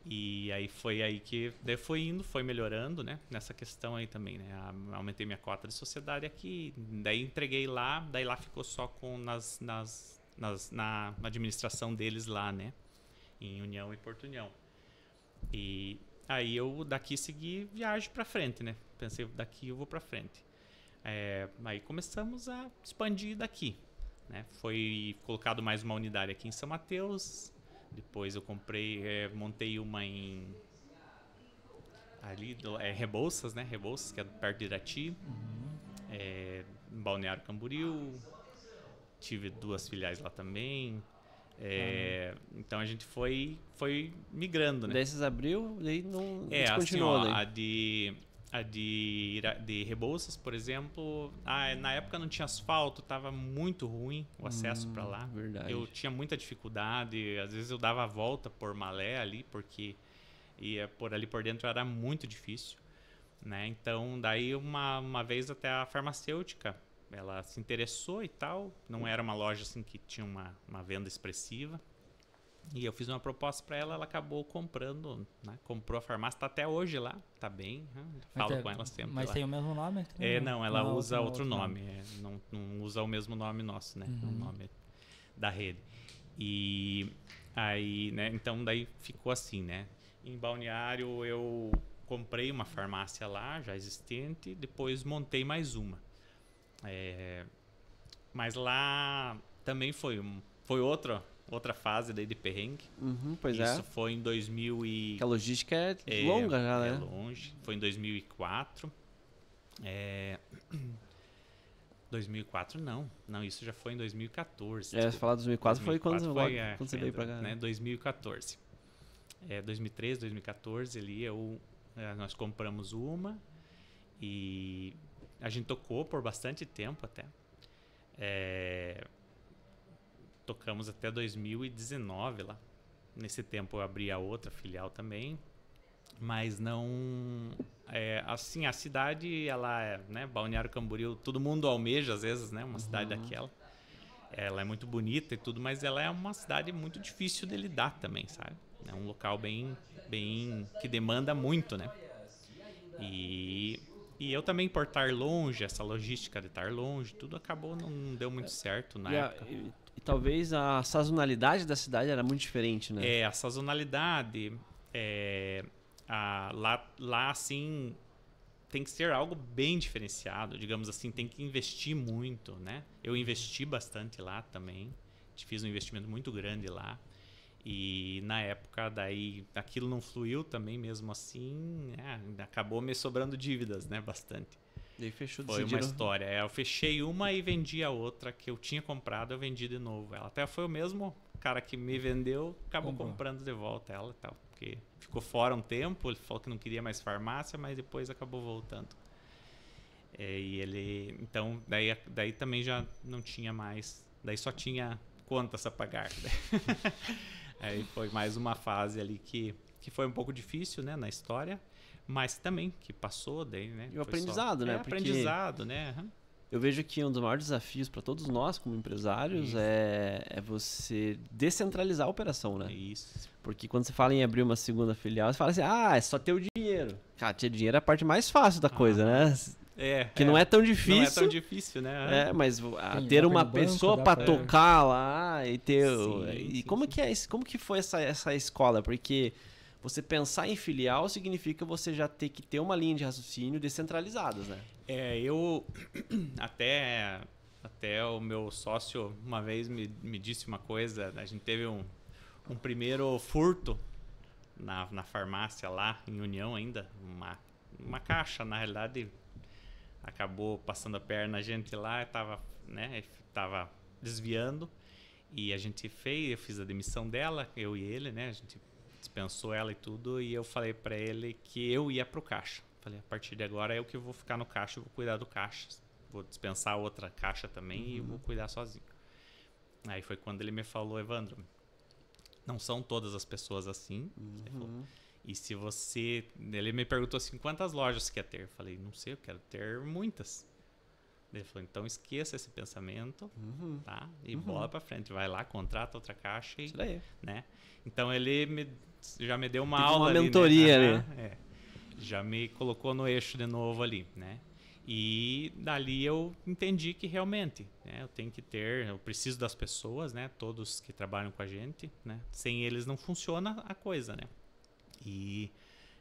S3: E aí foi aí que daí foi melhorando, né? Nessa questão aí também, né? Aumentei minha cota de sociedade aqui, daí entreguei lá, daí lá ficou só na administração deles lá, né? Em União e Porto União. E aí eu daqui segui viagem para frente, né? Pensei, daqui eu vou para frente. Aí começamos a expandir daqui, né? Foi colocado mais uma unidade aqui em São Mateus. Depois eu montei uma ali, Rebouças, né? Rebouças, que é perto de Irati. Em Balneário Camboriú. Tive 2 filiais lá também. Então a gente foi migrando, né?
S2: Daí vocês abriu, daí não
S3: continuou. Assim, a de Rebouças, por exemplo, na época não tinha asfalto, estava muito ruim o acesso para lá.
S2: Verdade.
S3: Eu tinha muita dificuldade, às vezes eu dava a volta por Malé ali, porque por ali por dentro era muito difícil, né? Então daí uma vez até a farmacêutica, ela se interessou e tal, não era uma loja assim que tinha uma venda expressiva. E eu fiz uma proposta para ela, ela acabou comprando, né? Comprou a farmácia, tá até hoje lá, tá bem, né? Falo com ela sempre.
S1: Mas
S3: lá.
S1: tem o mesmo nome?
S3: Não, ela usa outro nome. Não usa o mesmo nome nosso, né? O nome da rede. E aí, né? Então daí ficou assim, né? Em Balneário eu comprei uma farmácia lá, já existente, depois montei mais uma. Mas lá também foi outra fase daí de perrengue.
S2: Pois
S3: Isso foi em 2000 e...
S2: Que a logística é longa já, né?
S3: É longe. Foi em 2004. 2004 não, isso já foi em 2014.
S2: Você falar 2004 foi quando você veio pra cá.
S3: Né? 2014. 2013, 2014 ali nós compramos uma e a gente tocou por bastante tempo até. Tocamos até 2019 lá. Nesse tempo eu abri a outra filial também, mas não... assim, a cidade, ela né, Balneário Camboriú, todo mundo almeja às vezes, né? Uma cidade daquela. ela é muito bonita e tudo, mas ela é uma cidade muito difícil de lidar também, sabe? É um local bem que demanda muito, né? E eu também, por estar longe, essa logística de estar longe, tudo acabou, não deu muito certo na época.
S2: E talvez a sazonalidade da cidade era muito diferente, né?
S3: A sazonalidade, lá assim, tem que ser algo bem diferenciado, digamos assim, tem que investir muito, né? Eu investi bastante lá também, fiz um investimento muito grande lá. E na época daí aquilo não fluiu também mesmo assim, acabou me sobrando dívidas, né, bastante.
S2: E fechou.
S3: Foi uma história. Eu fechei uma e vendi a outra que eu tinha comprado, eu vendi de novo. Ela até foi o mesmo cara que me vendeu, acabou comprando de volta ela e tal, porque ficou fora um tempo, ele falou que não queria mais farmácia, mas depois acabou voltando. E ele, então, daí também já não tinha mais, daí só tinha contas a pagar. Aí foi mais uma fase ali que foi um pouco difícil, né, na história, mas também que passou daí, né?
S2: E o aprendizado, né?
S3: Porque aprendizado, né?
S2: Eu vejo que um dos maiores desafios para todos nós como empresários é você descentralizar a operação, né?
S3: Isso.
S2: Porque quando você fala em abrir uma segunda filial, você fala assim, é só ter o dinheiro. Cara, ter dinheiro é a parte mais fácil da coisa, né? Que não é tão difícil. Não é
S3: tão difícil, né?
S2: Mas ter uma pessoa para tocar lá e ter... Como que foi essa escola? Porque você pensar em filial significa você já ter que ter uma linha de raciocínio descentralizadas, né?
S3: Eu... Até o meu sócio uma vez me disse uma coisa, a gente teve um primeiro furto na farmácia lá, em União ainda, uma caixa, na realidade... Acabou passando a perna a gente lá, tava desviando e eu fiz a demissão dela, eu e ele, né? A gente dispensou ela e tudo e eu falei para ele que eu ia pro caixa. Falei, a partir de agora eu que vou ficar no caixa, eu vou cuidar do caixa, vou dispensar outra caixa também e vou cuidar sozinho. Aí foi quando ele me falou, Evandro, não são todas as pessoas assim. Ele falou, e se você... Ele me perguntou assim, quantas lojas você quer ter? Eu falei, não sei, eu quero ter muitas. Ele falou, então esqueça esse pensamento, tá? E bola pra frente. Vai lá, contrata outra caixa e...
S2: Isso daí.
S3: Né? Então ele já me deu uma
S2: Teve
S3: aula
S2: uma
S3: ali,
S2: mentoria
S3: né?
S2: ali.
S3: Já me colocou no eixo de novo ali, né? E dali eu entendi que realmente, né, eu preciso das pessoas, né? Todos que trabalham com a gente, né? Sem eles não funciona a coisa, né? E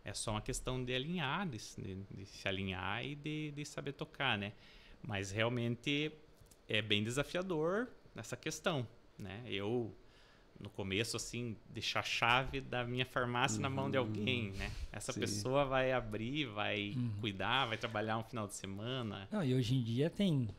S3: é só uma questão de alinhar, de se alinhar e de saber tocar, né? Mas realmente é bem desafiador essa questão, né? Eu, no começo, assim, deixar a chave da minha farmácia na mão de alguém, né? Essa pessoa vai abrir, vai cuidar, vai trabalhar um final de semana.
S1: Não, e hoje em dia tem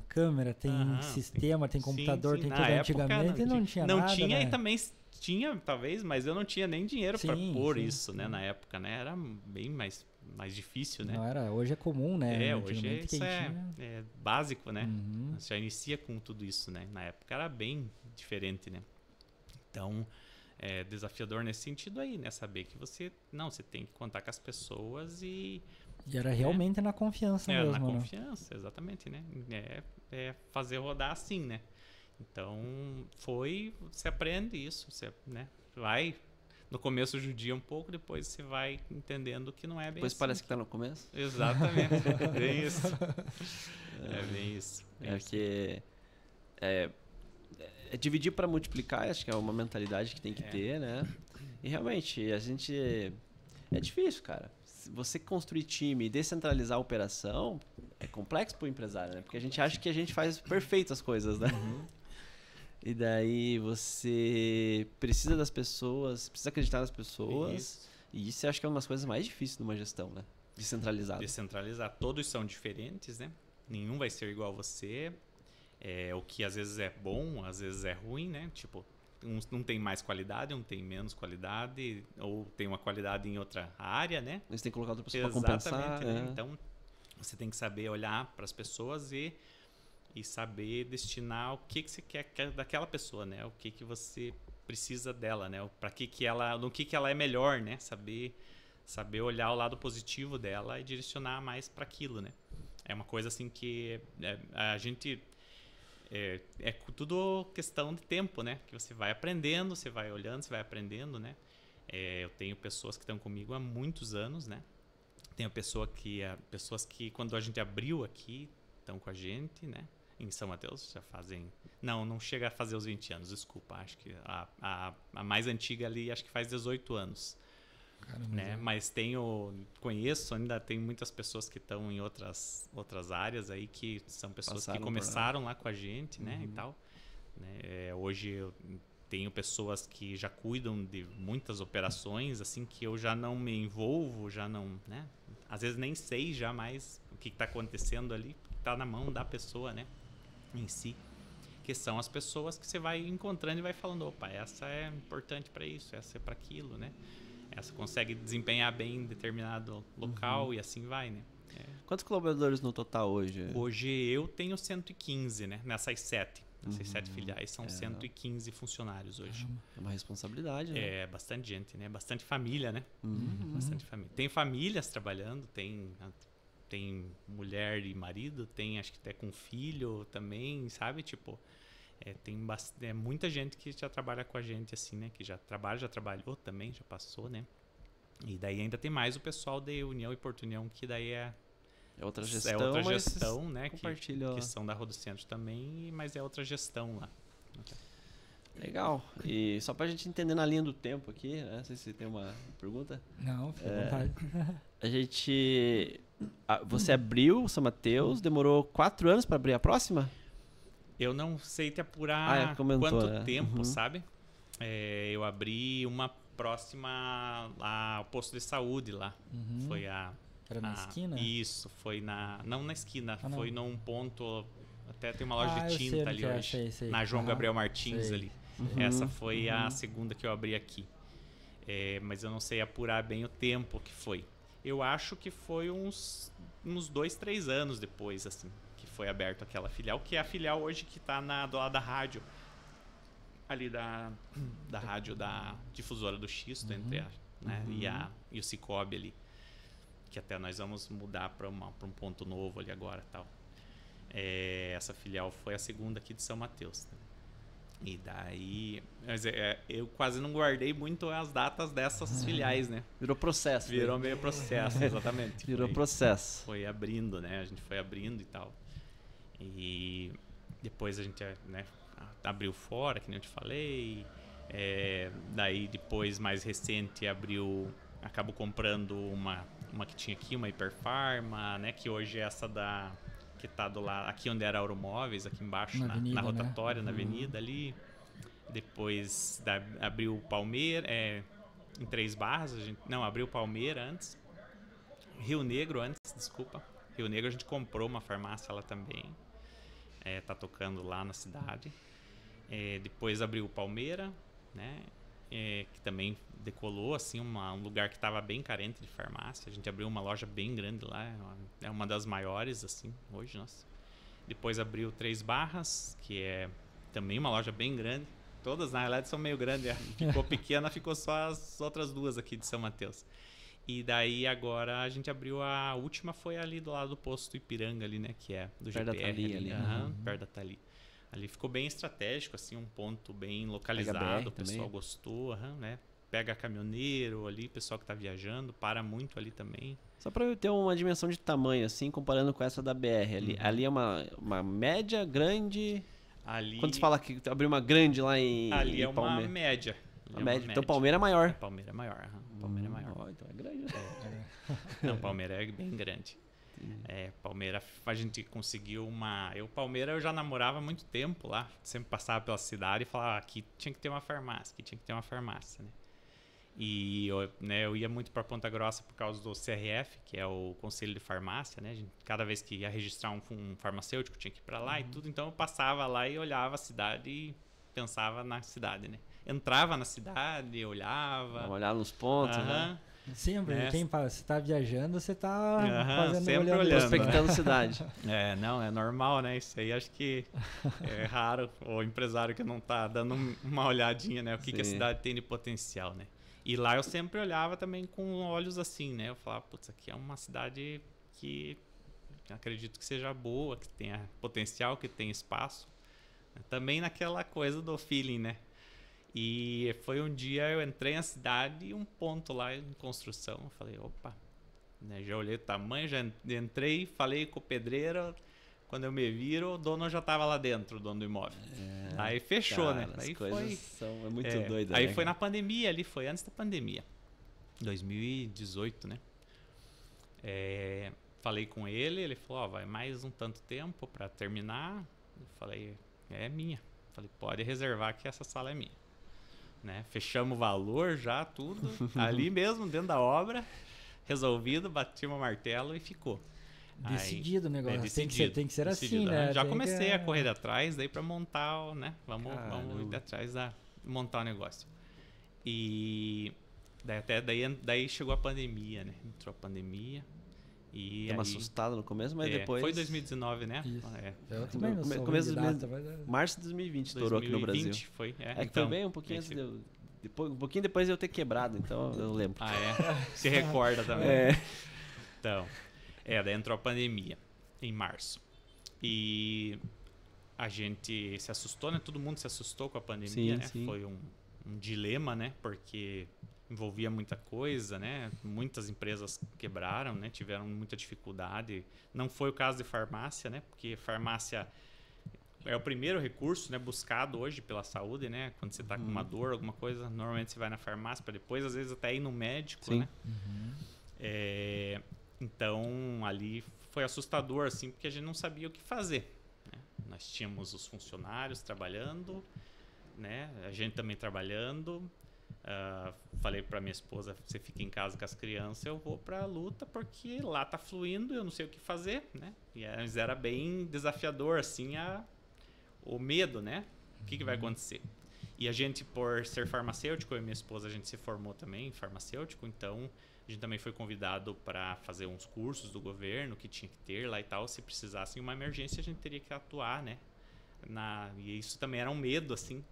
S1: câmera, tem sistema, tem computador, tem tudo.
S3: Na
S1: Antigamente não tinha nada.
S3: Não tinha,
S1: né?
S3: E também tinha, talvez, mas eu não tinha nem dinheiro para pôr isso, né? Na época, né? Era bem mais difícil, né?
S1: Não era, hoje é comum, né?
S3: Hoje isso é básico, né? Você já inicia com tudo isso, né? Na época era bem diferente, né? Então, é desafiador nesse sentido aí, né? Saber que você tem que contar com as pessoas e
S1: era realmente na confiança mesmo,
S3: na
S1: né?
S3: confiança, exatamente, né? É fazer rodar assim, né? Então, você aprende isso, você, né? Vai, no começo judia um pouco, depois você vai entendendo que não é bem
S2: depois
S3: assim.
S2: parece que tá no começo.
S3: Exatamente, é bem isso. É bem isso.
S2: Porque dividir para multiplicar, acho que é uma mentalidade que tem que ter, né? E realmente, a gente... É difícil, cara. Se você construir time e descentralizar a operação, é complexo pro empresário, né? Porque a gente acha que a gente faz perfeito as coisas, né? E daí você precisa das pessoas, precisa acreditar nas pessoas.
S3: Isso.
S2: E isso eu acho que é uma das coisas mais difíceis de uma gestão, né? Descentralizada.
S3: Descentralizar. Todos são diferentes, né? Nenhum vai ser igual a você. O que às vezes é bom, às vezes é ruim, né? Tipo, um tem mais qualidade, um tem menos qualidade, ou tem uma qualidade em outra área, né?
S2: Você tem que colocar outra pessoa para compensar.
S3: Né? Então, você tem que saber olhar para as pessoas e saber destinar o que você quer daquela pessoa, né? O que você precisa dela, né? No que ela é melhor, né? Saber olhar o lado positivo dela e direcionar mais para aquilo, né? É uma coisa assim que a gente É tudo questão de tempo, né? Que você vai aprendendo, você vai olhando, você vai aprendendo, né? Eu tenho pessoas que estão comigo há muitos anos, né? Tenho pessoas que quando a gente abriu aqui estão com a gente, né? Em São Mateus já fazem... Não chega a fazer os 20 anos, desculpa. Acho que a mais antiga ali acho que faz 18 anos.
S1: Caramba,
S3: Né? Mas conheço, ainda tem muitas pessoas que estão em outras áreas aí, que são pessoas que começaram lá com a gente, né? E tal. Né? Hoje eu tenho pessoas que já cuidam de muitas operações, assim, que eu já não me envolvo, já não, né? Às vezes nem sei já mais o que está acontecendo ali, está na mão da pessoa, né? Em si. Que são as pessoas que você vai encontrando e vai falando, opa, essa é importante para isso, essa é para aquilo, né? Essa consegue desempenhar bem em determinado local e assim vai, né?
S2: Quantos colaboradores no total hoje?
S3: Hoje eu tenho 115, né? Nessas 7. Essas 7 filiais são 115 funcionários hoje.
S2: É uma responsabilidade, né?
S3: É bastante gente, né? Bastante família, né? Bastante família. Tem famílias trabalhando, tem mulher e marido, tem acho que até com filho também, sabe? Tipo, tem muita gente que já trabalha com a gente, assim, né? Que já trabalhou também, já passou, né? E daí ainda tem mais o pessoal de União e Porto União, que daí é outra gestão, né? Que são da Rodocentro também, mas é outra gestão lá.
S2: Legal. E só pra gente entender na linha do tempo aqui, né? Não sei se tem uma pergunta.
S1: Não, fica à vontade.
S2: Você abriu São Mateus, demorou 4 anos para abrir a próxima?
S3: Eu não sei te apurar quanto tempo, sabe? Eu abri uma próxima ao posto de saúde lá. Foi
S1: Era na esquina?
S3: Isso, foi não na esquina, foi num ponto, até tem uma loja de tinta ali hoje, sei. Na João Gabriel Martins ali. Essa foi a segunda que eu abri aqui. Mas eu não sei apurar bem o tempo que foi. Eu acho que foi uns 2, 3 anos depois, assim, que foi aberto aquela filial, que é a filial hoje que está do lado da rádio, ali da rádio da difusora do Xisto, entre e o Cicobi ali, que até nós vamos mudar para um ponto novo ali agora, tal. Essa filial foi a segunda aqui de São Mateus, né? E daí eu quase não guardei muito as datas dessas filiais, né?
S2: Virou processo.
S3: Virou meio processo, exatamente.
S2: Virou processo.
S3: Foi abrindo, né? A gente foi abrindo e tal. E depois a gente, né, abriu fora, que nem eu te falei. Daí depois, mais recente, acabou comprando uma que tinha aqui, uma Hiperfarma, né? Que hoje é essa que tá do lado, aqui onde era Auromóveis, aqui embaixo, na rotatória, né? Na avenida ali. Depois abriu o Palmeira, em 3 Barras, abriu o Palmeira antes. Rio Negro antes, desculpa. Rio Negro a gente comprou uma farmácia lá também. Tá tocando lá na cidade. Depois abriu o Palmeira, né? Que também decolou, assim, um lugar que estava bem carente de farmácia. A gente abriu uma loja bem grande lá, é uma das maiores, assim, hoje, nossa. Depois abriu 3 Barras, que é também uma loja bem grande. Todas, na realidade, são meio grandes. Ficou pequena, ficou só as outras 2 aqui de São Mateus. E daí agora a gente abriu a última, foi ali do lado do posto Ipiranga, ali, né? Que é do GPR. Perto da Tali. Ali ficou bem estratégico, assim, um ponto bem localizado, o pessoal também gostou, né? Pega caminhoneiro ali, pessoal que está viajando, para muito ali também.
S2: Só para eu ter uma dimensão de tamanho, assim, comparando com essa da BR. Ali é uma média, grande...
S3: Ali,
S2: quando você fala que abriu uma grande lá em
S3: ali é uma média.
S2: Então Palmeira é maior.
S3: Palmeira é maior. Palmeira é maior.
S2: Então é grande.
S3: Não, Palmeira é bem grande. Palmeira, a gente conseguiu Palmeira eu já namorava há muito tempo lá. Sempre passava pela cidade e falava, aqui tinha que ter uma farmácia, né? E eu ia muito para Ponta Grossa por causa do CRF, que é o Conselho de Farmácia, né? Cada vez que ia registrar um farmacêutico, tinha que ir para lá e tudo. Então eu passava lá e olhava a cidade e pensava na cidade, né? Entrava na cidade, olhava.
S2: Olhava nos pontos, né?
S1: Sempre, você tá viajando, você tá
S3: sempre olhando,
S2: prospectando a cidade.
S3: Não, é normal, né? Isso aí acho que é raro o empresário que não tá dando uma olhadinha, né? O que a cidade tem de potencial, né? E lá eu sempre olhava também com olhos assim, né? Eu falava, putz, aqui é uma cidade que acredito que seja boa, que tenha potencial, que tenha espaço. Também naquela coisa do feeling, né? E foi um dia, eu entrei na cidade e um ponto lá em construção. Eu falei, opa, né? Já olhei o tamanho, já entrei, falei com o pedreiro. Quando eu me viro, o dono já estava lá dentro, o dono do imóvel. Aí fechou,
S2: cara,
S3: né?
S2: As
S3: Aí
S2: coisas é muito doido.
S3: Aí
S2: né,
S3: foi
S2: cara?
S3: na pandemia ali, foi antes da pandemia. 2018, né? Falei com ele, ele falou, vai mais um tanto tempo para terminar. Eu falei, é minha. Falei, pode reservar que essa sala é minha. Né? Fechamos o valor já, tudo. Ali mesmo, dentro da obra. Resolvido, bati o martelo e ficou.
S1: Decidido o negócio.
S3: Decidido,
S1: tem que ser
S3: decidido.
S1: assim, né?
S3: Já comecei a correr atrás daí para montar, né? Vamos ir atrás montar o negócio. E daí chegou a pandemia, né? Entrou a pandemia. E
S2: Deu uma assustada no começo, mas depois...
S3: Foi 2019, né?
S1: Eu também não sou
S2: começo
S1: de
S2: do
S1: data,
S2: março de 2020 estourou aqui no Brasil.
S3: Foi,
S2: que foi bem um pouquinho antes de eu... um pouquinho depois de eu ter quebrado, então eu lembro.
S3: Se recorda também. Então, daí entrou a pandemia em março. E a gente se assustou, né? Todo mundo se assustou com a pandemia, né?
S2: Sim.
S3: Foi um dilema, né? Porque envolvia muita coisa, né? Muitas empresas quebraram, né? Tiveram muita dificuldade. Não foi o caso de farmácia, né? Porque farmácia é o primeiro recurso, né? Buscado hoje pela saúde, né? Quando você está com uma dor, alguma coisa, normalmente você vai na farmácia para depois, às vezes, até ir no médico, né? Então, ali foi assustador, assim, porque a gente não sabia o que fazer, né? Nós tínhamos os funcionários trabalhando, né? A gente também trabalhando. Falei para minha esposa, você fica em casa com as crianças, eu vou para a luta porque lá tá fluindo, eu não sei o que fazer, né? E era bem desafiador, assim, o medo, né? O que vai acontecer? E a gente, por ser farmacêutico, eu e minha esposa, a gente se formou também em farmacêutico, então a gente também foi convidado para fazer uns cursos do governo que tinha que ter lá e tal. Se precisasse uma emergência, a gente teria que atuar, né? E isso também era um medo, assim,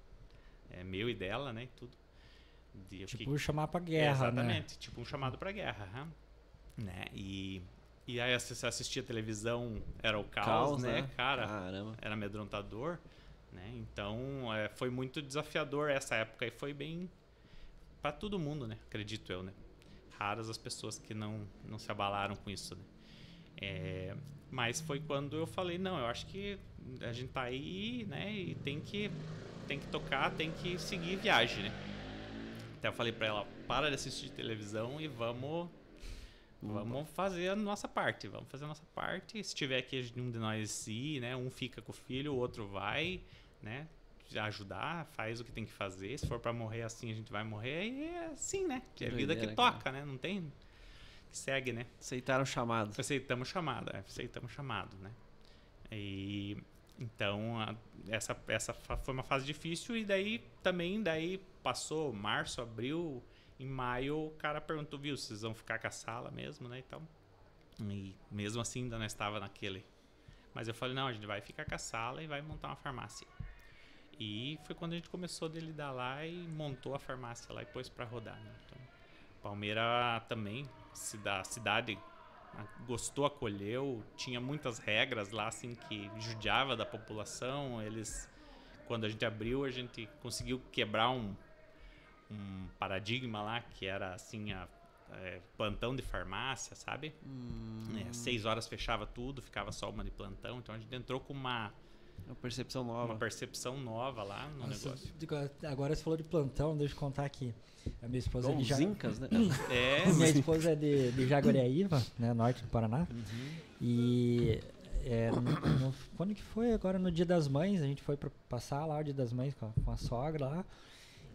S3: meu e dela, né? E tudo.
S1: Chamar pra guerra,
S3: exatamente,
S1: né?
S3: tipo um chamado pra guerra, né? E aí você assistia televisão, era o caos, né? Cara,
S2: caramba.
S3: era amedrontador, né? Então, foi muito desafiador essa época e foi bem para todo mundo, né? Acredito eu, né? Raras as pessoas que não se abalaram com isso, né? Mas foi quando eu falei, não, eu acho que a gente tá aí, né? E tem que tocar, tem que seguir viagem, né? Até eu falei pra ela, para de assistir televisão e vamos fazer a nossa parte. Vamos fazer a nossa parte. Se tiver aqui um de nós ir, né? Um fica com o filho, o outro vai, né? Ajudar, faz o que tem que fazer. Se for pra morrer assim, a gente vai morrer. E é assim, né? É a vida que toca, né? Não tem... que segue, né?
S2: Aceitaram o chamado.
S3: Aceitamos o chamado, né? E... Então, essa foi uma fase difícil e daí passou março, abril, em maio o cara perguntou, viu, vocês vão ficar com a sala mesmo, né, então, e mesmo assim ainda não estava naquele, mas eu falei, não, a gente vai ficar com a sala e vai montar uma farmácia. E foi quando a gente começou a lidar lá e montou a farmácia lá e pôs para rodar, né? Então, Palmeira também, da cidade... gostou, acolheu, tinha muitas regras lá assim que judiava da população. Quando a gente abriu, a gente conseguiu quebrar um paradigma lá que era assim plantão de farmácia, sabe? 6 horas fechava tudo, ficava só uma de plantão. Então a gente entrou com uma
S2: percepção nova.
S3: Uma percepção nova lá no negócio.
S1: Agora você falou de plantão, deixa eu contar aqui. A minha esposa
S2: é de Incas, né?
S1: Minha esposa é de Jaguariaíva, né, norte do Paraná. E quando que foi? Agora no Dia das Mães, a gente foi para passar lá o Dia das Mães com a sogra lá.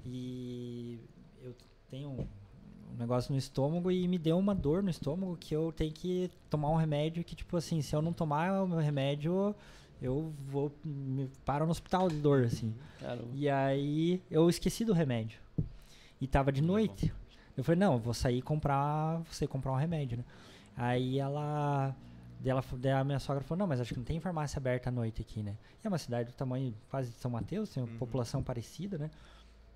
S1: E eu tenho um negócio no estômago e me deu uma dor no estômago que eu tenho que tomar um remédio que, tipo assim, se eu não tomar o meu remédio... eu me paro no hospital de dor, assim.
S2: Caramba.
S1: E aí eu esqueci do remédio. E tava de noite. Eu falei, não, vou sair comprar um remédio, né? Aí daí a minha sogra falou, não, mas acho que não tem farmácia aberta à noite aqui, né? E é uma cidade do tamanho quase de São Mateus, tem uma população parecida, né?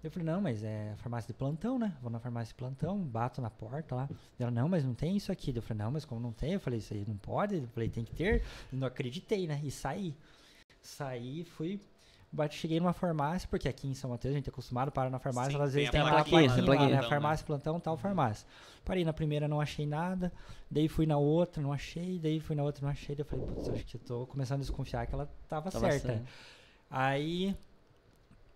S1: Eu falei, não, mas é farmácia de plantão, né? Vou na farmácia de plantão, bato na porta lá. Ela, não, mas não tem isso aqui. Eu falei, não, mas como não tem? Eu falei, isso aí não pode. Eu falei, tem que ter. Eu não acreditei, né? E saí, fui cheguei numa farmácia, porque aqui em São Mateus a gente é acostumado a parar na farmácia,
S3: Sim,
S1: às vezes
S3: tem
S1: tem
S3: a
S1: aquela
S3: plaquinha,
S1: plaquinha
S2: tem
S1: lá, né?
S3: plantão,
S1: Farmácia, plantão, tal farmácia. Parei na primeira, não achei nada, daí fui na outra, não achei, daí fui na outra, não achei, daí eu falei, putz, acho que eu tô começando a desconfiar que ela tava certa.
S2: certo.
S1: Aí,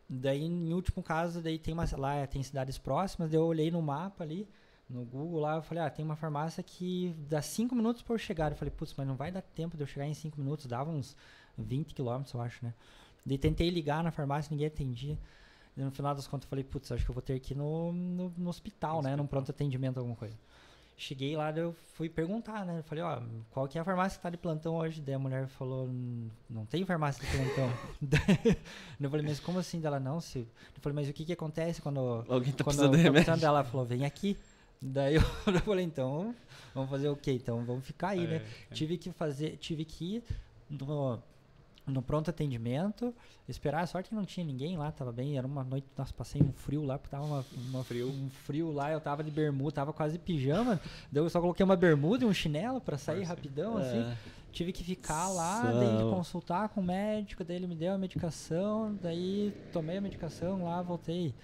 S1: daí em último caso, daí tem lá tem cidades próximas, daí eu olhei no mapa ali, no Google lá, eu falei, tem uma farmácia que dá 5 minutos pra eu chegar. Eu falei, putz, mas não vai dar tempo de eu chegar em 5 minutos, dava uns 20 quilômetros, eu acho, né? Daí tentei ligar na farmácia, ninguém atendia. E no final das contas eu falei, putz, acho que eu vou ter que ir no hospital, né? Num pronto atendimento, alguma coisa. Cheguei lá, daí eu fui perguntar, né? Eu falei, qual que é a farmácia que tá de plantão hoje? Daí a mulher falou, não tem farmácia de plantão. Daí eu falei, mas como assim? Dela, não, se... Eu falei, mas o que que acontece quando...
S2: Alguém tá
S1: quando
S2: precisando de remédio.
S1: Ela falou, vem aqui. Daí eu falei, então, vamos fazer o quê? Então, vamos ficar aí, né? Tive que ir no pronto atendimento, esperar. A sorte que não tinha ninguém lá, tava bem, era uma noite, nossa, passei um frio lá, porque tava um frio lá, eu tava de bermuda, tava quase de pijama, daí eu só coloquei uma bermuda e um chinelo pra sair rapidão, assim. Tive que ficar lá, daí consultar com o médico, daí ele me deu a medicação, daí tomei a medicação lá, voltei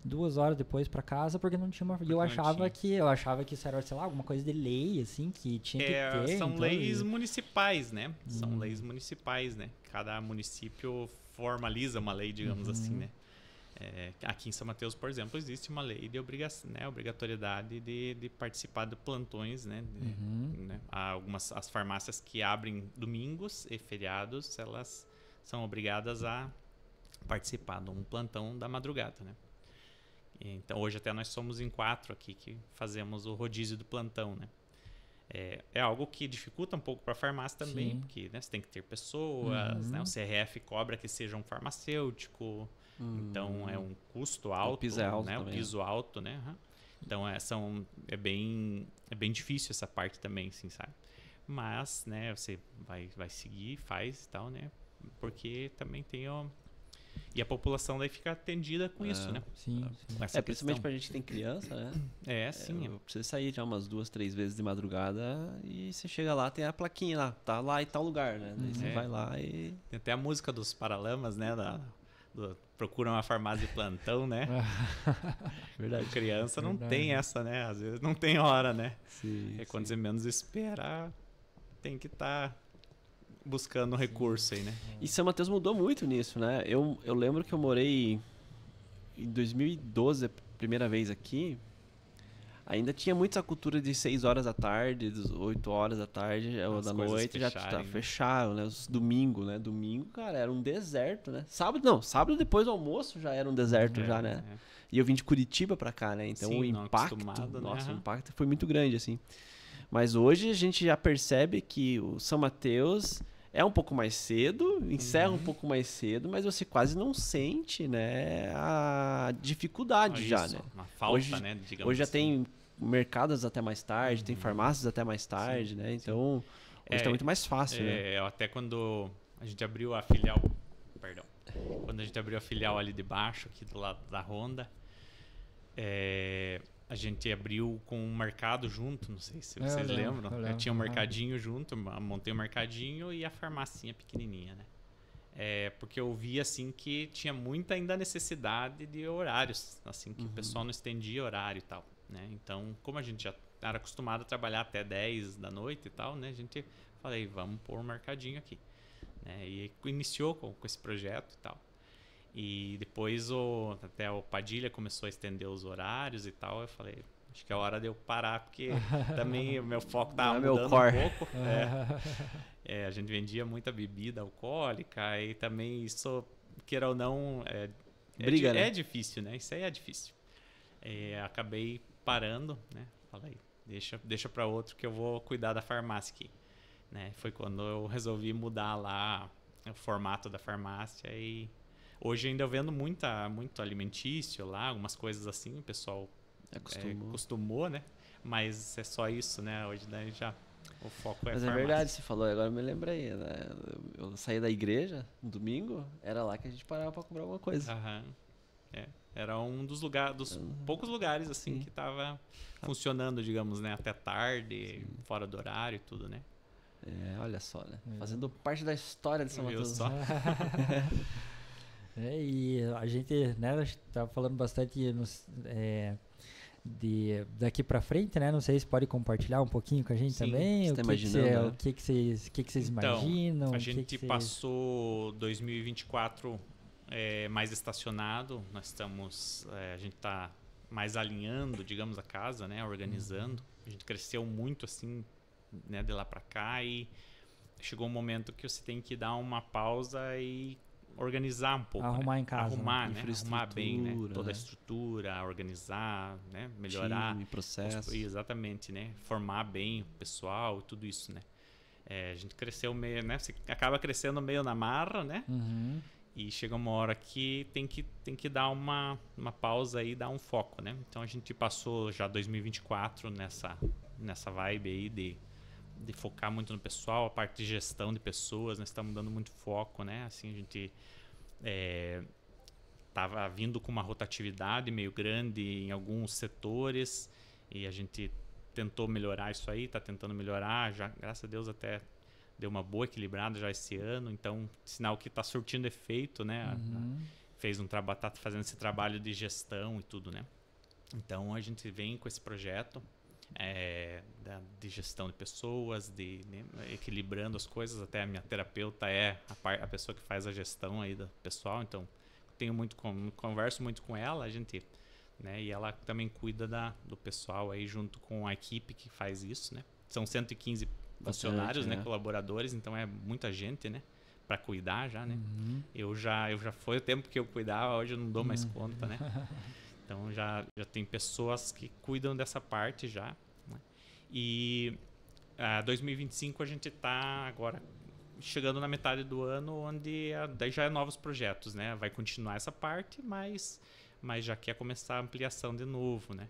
S1: 2 horas depois pra casa, porque não tinha uma... E eu achava que isso era, sei lá, alguma coisa de lei, assim, que tinha que ter.
S3: São leis municipais, né? São leis municipais, né? Cada município formaliza uma lei, digamos assim, né? Aqui em São Mateus, por exemplo, existe uma lei de obrigatoriedade de participar de plantões, né? As farmácias que abrem domingos e feriados, elas são obrigadas a participar de um plantão da madrugada, né? Então, hoje até nós somos em 4 aqui que fazemos o rodízio do plantão, né? É algo que dificulta um pouco para a farmácia também,
S1: Sim.
S3: porque, né, você tem que ter pessoas, né? O CRF cobra que seja um farmacêutico, então é um custo alto,
S2: o piso é alto,
S3: né?
S2: também,
S3: O piso alto, né? Então é bem difícil essa parte também, assim, sabe? Mas, né, você vai seguir, faz e tal, né? Porque também tem e a população daí fica atendida com isso, né?
S1: Sim.
S2: Principalmente pra gente que tem criança, né?
S3: Sim.
S2: Eu preciso sair já umas 2, 3 vezes de madrugada e você chega lá, tem a plaquinha lá, tá lá em tal lugar, né? Daí você vai lá e...
S3: Tem até a música dos Paralamas, né? Procuram uma farmácia de plantão, né?
S2: Verdade.
S3: Criança não tem essa, né? Às vezes não tem hora, né?
S2: Sim,
S3: quando você menos espera, tem que estar buscando recurso aí, né?
S2: E São Mateus mudou muito nisso, né? Eu lembro que eu morei em 2012, a primeira vez aqui. Ainda tinha muito essa cultura de 6 horas da tarde, 8 horas da tarde ou da noite, já fecharam, né? Os domingos, né? Domingo, cara, era um deserto, né? Sábado depois do almoço já era um deserto, né? E eu vim de Curitiba pra cá, né? Então o impacto, o impacto foi muito grande, assim. Mas hoje a gente já percebe que o São Mateus é um pouco mais cedo, encerra um pouco mais cedo, mas você quase não sente, né, a dificuldade já, né?
S3: Uma falta,
S2: hoje,
S3: né? Digamos
S2: hoje já
S3: assim.
S2: tem mercados até mais tarde, tem farmácias até mais tarde, né? Então, hoje tá muito mais fácil, né?
S3: Até quando a gente abriu a filial... Perdão. Quando a gente abriu a filial ali de baixo, aqui do lado da Honda, a gente abriu com um mercado junto, não sei se vocês lembram. Eu tinha um mercadinho junto, montei um mercadinho e a farmacinha pequenininha, né? Porque eu vi assim que tinha muita ainda necessidade de horários, assim, que o pessoal não estendia horário e tal, né? Então, como a gente já era acostumado a trabalhar até 10 da noite e tal, né? A gente falei, vamos pôr um mercadinho aqui, né? E iniciou com esse projeto e tal. E depois até o Padilha começou a estender os horários e tal. Eu falei, acho que é hora de eu parar, porque também o meu foco estava mudando um pouco. A gente vendia muita bebida alcoólica e também isso, queira ou não,
S2: né?
S3: É difícil, né? Isso aí é difícil. Acabei parando, né? Falei, deixa para outro que eu vou cuidar da farmácia aqui, né? Foi quando eu resolvi mudar lá o formato da farmácia e... Hoje ainda eu vendo muito alimentício lá, algumas coisas assim, o pessoal acostumou, né? Mas é só isso, né? Hoje daí já o foco é farmácia.
S2: Mas é verdade, você falou, agora eu me lembrei, né? Eu saí da igreja no domingo, era lá que a gente parava pra comprar alguma coisa.
S3: Era um dos poucos lugares assim que tava funcionando, digamos, né? Até tarde, fora do horário e tudo, né?
S2: Olha só, né? Fazendo parte da história de São Mateus.
S1: E a gente, né, a gente tá falando bastante daqui pra frente, né? Não sei se pode compartilhar um pouquinho com a gente. Sim, também.
S2: Você tá imaginando, né?
S1: O que vocês imaginam?
S3: A gente passou 2024 mais estacionado. Nós estamos, a gente tá mais alinhando, digamos, a casa, né? Organizando. A gente cresceu muito assim, né? De lá pra cá, e chegou um momento que você tem que dar uma pausa e organizar um pouco,
S1: arrumar, né? Em casa,
S3: arrumar, né? Arrumar bem, né? Toda a estrutura, organizar, né? Melhorar,
S2: time, processo,
S3: exatamente, né? Formar bem o pessoal, tudo isso, né? A gente cresceu meio, né? Você acaba crescendo meio na marra, né? E chega uma hora que tem que dar uma pausa aí, dar um foco, né? Então a gente passou já 2024 nessa vibe aí de focar muito no pessoal, a parte de gestão de pessoas, nós estamos dando muito foco, né? Assim, a gente estava vindo com uma rotatividade meio grande em alguns setores e a gente tentou melhorar isso aí, está tentando melhorar, já, graças a Deus até deu uma boa equilibrada já esse ano, então sinal que está surtindo efeito, né? Tá fazendo esse trabalho de gestão e tudo, né? Então a gente vem com esse projeto de gestão de pessoas, né, equilibrando as coisas. Até a minha terapeuta é a pessoa que faz a gestão aí do pessoal, então converso muito com ela, a gente, né, e ela também cuida do pessoal aí junto com a equipe que faz isso, né? São 115 funcionários, né, colaboradores, então é muita gente, né, para cuidar já, né? Eu já foi o tempo que eu cuidava, hoje eu não dou mais conta, né? Então já tem pessoas que cuidam dessa parte já, né? E 2025 a gente está agora chegando na metade do ano, onde daí já é novos projetos, né? Vai continuar essa parte, mas já quer começar a ampliação de novo, né?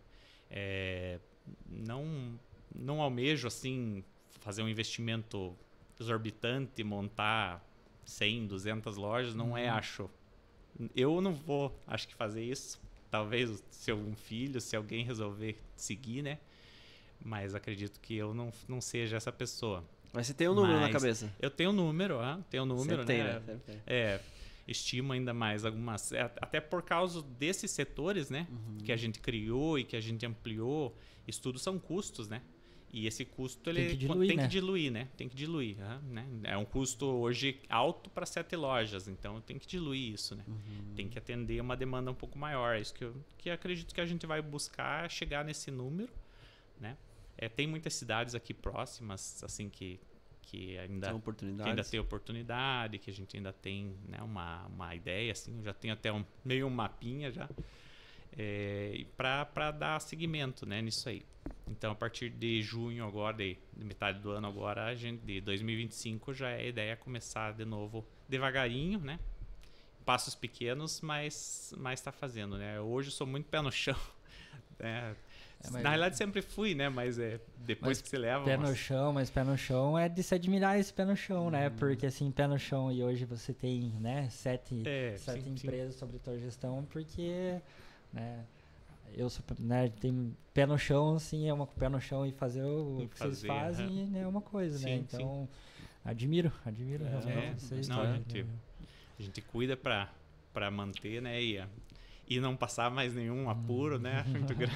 S3: Não almejo assim fazer um investimento exorbitante, montar 100, 200 lojas, não acho. Eu não vou, acho que fazer isso. Talvez se um filho, se alguém resolver seguir, né? Mas acredito que eu não seja essa pessoa.
S2: Mas você tem um número na cabeça?
S3: Eu tenho um número,
S2: Sempre tem, né?
S3: Estimo ainda mais algumas... até por causa desses setores, né? Que a gente criou e que a gente ampliou. Estudos são custos, né? E esse custo ele tem que diluir, né? Tem que diluir, né? É um custo hoje alto para 7 lojas, então tem que diluir isso, né? Tem que atender uma demanda um pouco maior. É isso que eu acredito que a gente vai buscar chegar nesse número, né? Tem muitas cidades aqui próximas, assim, que ainda tem oportunidade, que a gente ainda tem, né, uma ideia, assim. Eu já tenho até meio um mapinha já, para dar seguimento, né, nisso aí. Então, a partir de junho agora, de metade do ano agora, de 2025, já é a ideia começar de novo devagarinho, né? Passos pequenos, mas está fazendo, né? Hoje eu sou muito pé no chão, né? Na realidade sempre fui, né? Mas depois que você leva...
S1: Pé no chão é de se admirar esse pé no chão, né? Porque assim, pé no chão, e hoje você tem, né, sete empresas sobre tua gestão, porque, né, eu sou, né, tem pé no chão, assim, pé no chão e fazer o que vocês fazem, né, é uma coisa, né? Então, admiro realmente vocês.
S3: A gente cuida para manter, né? E não passar mais nenhum apuro, né? Muito grande.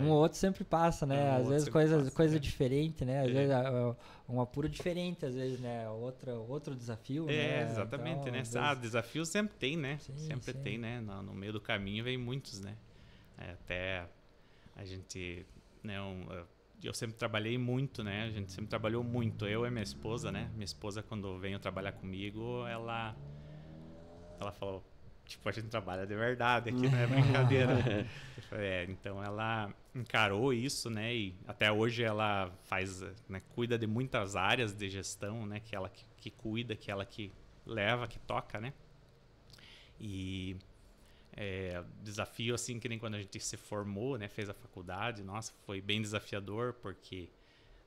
S1: Um ou outro sempre passa, né? Às vezes coisa diferente, né? Às vezes um apuro diferente, às vezes, né? Outro desafio, né?
S3: Exatamente, então, né? Desafio sempre tem, né? Sempre tem, né? No meio do caminho vem muitos, né? Até a gente, né? Eu sempre trabalhei muito, né? A gente sempre trabalhou muito. Eu e minha esposa, né? Minha esposa, quando veio trabalhar comigo, ela falou... Tipo, a gente trabalha de verdade aqui, não é brincadeira. Então ela encarou isso, né? E até hoje ela faz, né, cuida de muitas áreas de gestão, né? Que ela que cuida, que ela que leva, que toca, né? E desafio, assim, que nem quando a gente se formou, né? Fez a faculdade, nossa, foi bem desafiador, porque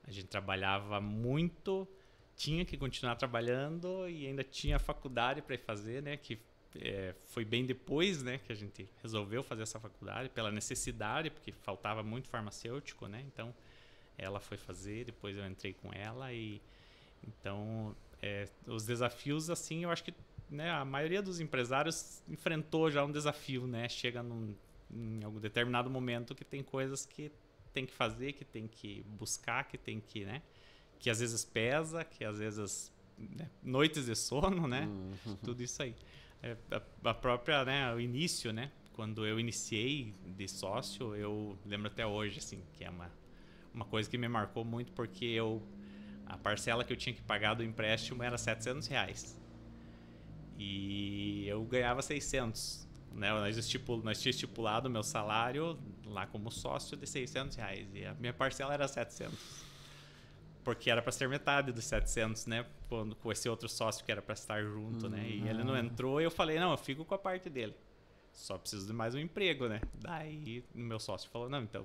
S3: a gente trabalhava muito, tinha que continuar trabalhando e ainda tinha a faculdade para ir fazer, né? Que foi bem depois, né, que a gente resolveu fazer essa faculdade, pela necessidade, porque faltava muito farmacêutico, né? Então, ela foi fazer, depois eu entrei com ela e... Então, os desafios, assim, eu acho que né, a maioria dos empresários enfrentou já um desafio, né? Chega em algum determinado momento que tem coisas que tem que fazer, que tem que buscar, que tem que, né? Que às vezes pesa, que às vezes, né, noites de sono, né? Tudo isso aí. A própria, né, o início, né? Quando eu iniciei de sócio, eu lembro até hoje, assim, que é uma coisa que me marcou muito, porque a parcela que eu tinha que pagar do empréstimo era R$700. E eu ganhava 600. Né? Nós tínhamos estipulado o meu salário lá como sócio de R$600. E a minha parcela era 700. Porque era para ser metade dos 700, né? Com esse outro sócio que era para estar junto, né? E ele não entrou e eu falei, não, eu fico com a parte dele. Só preciso de mais um emprego, né? Daí o meu sócio falou, não, então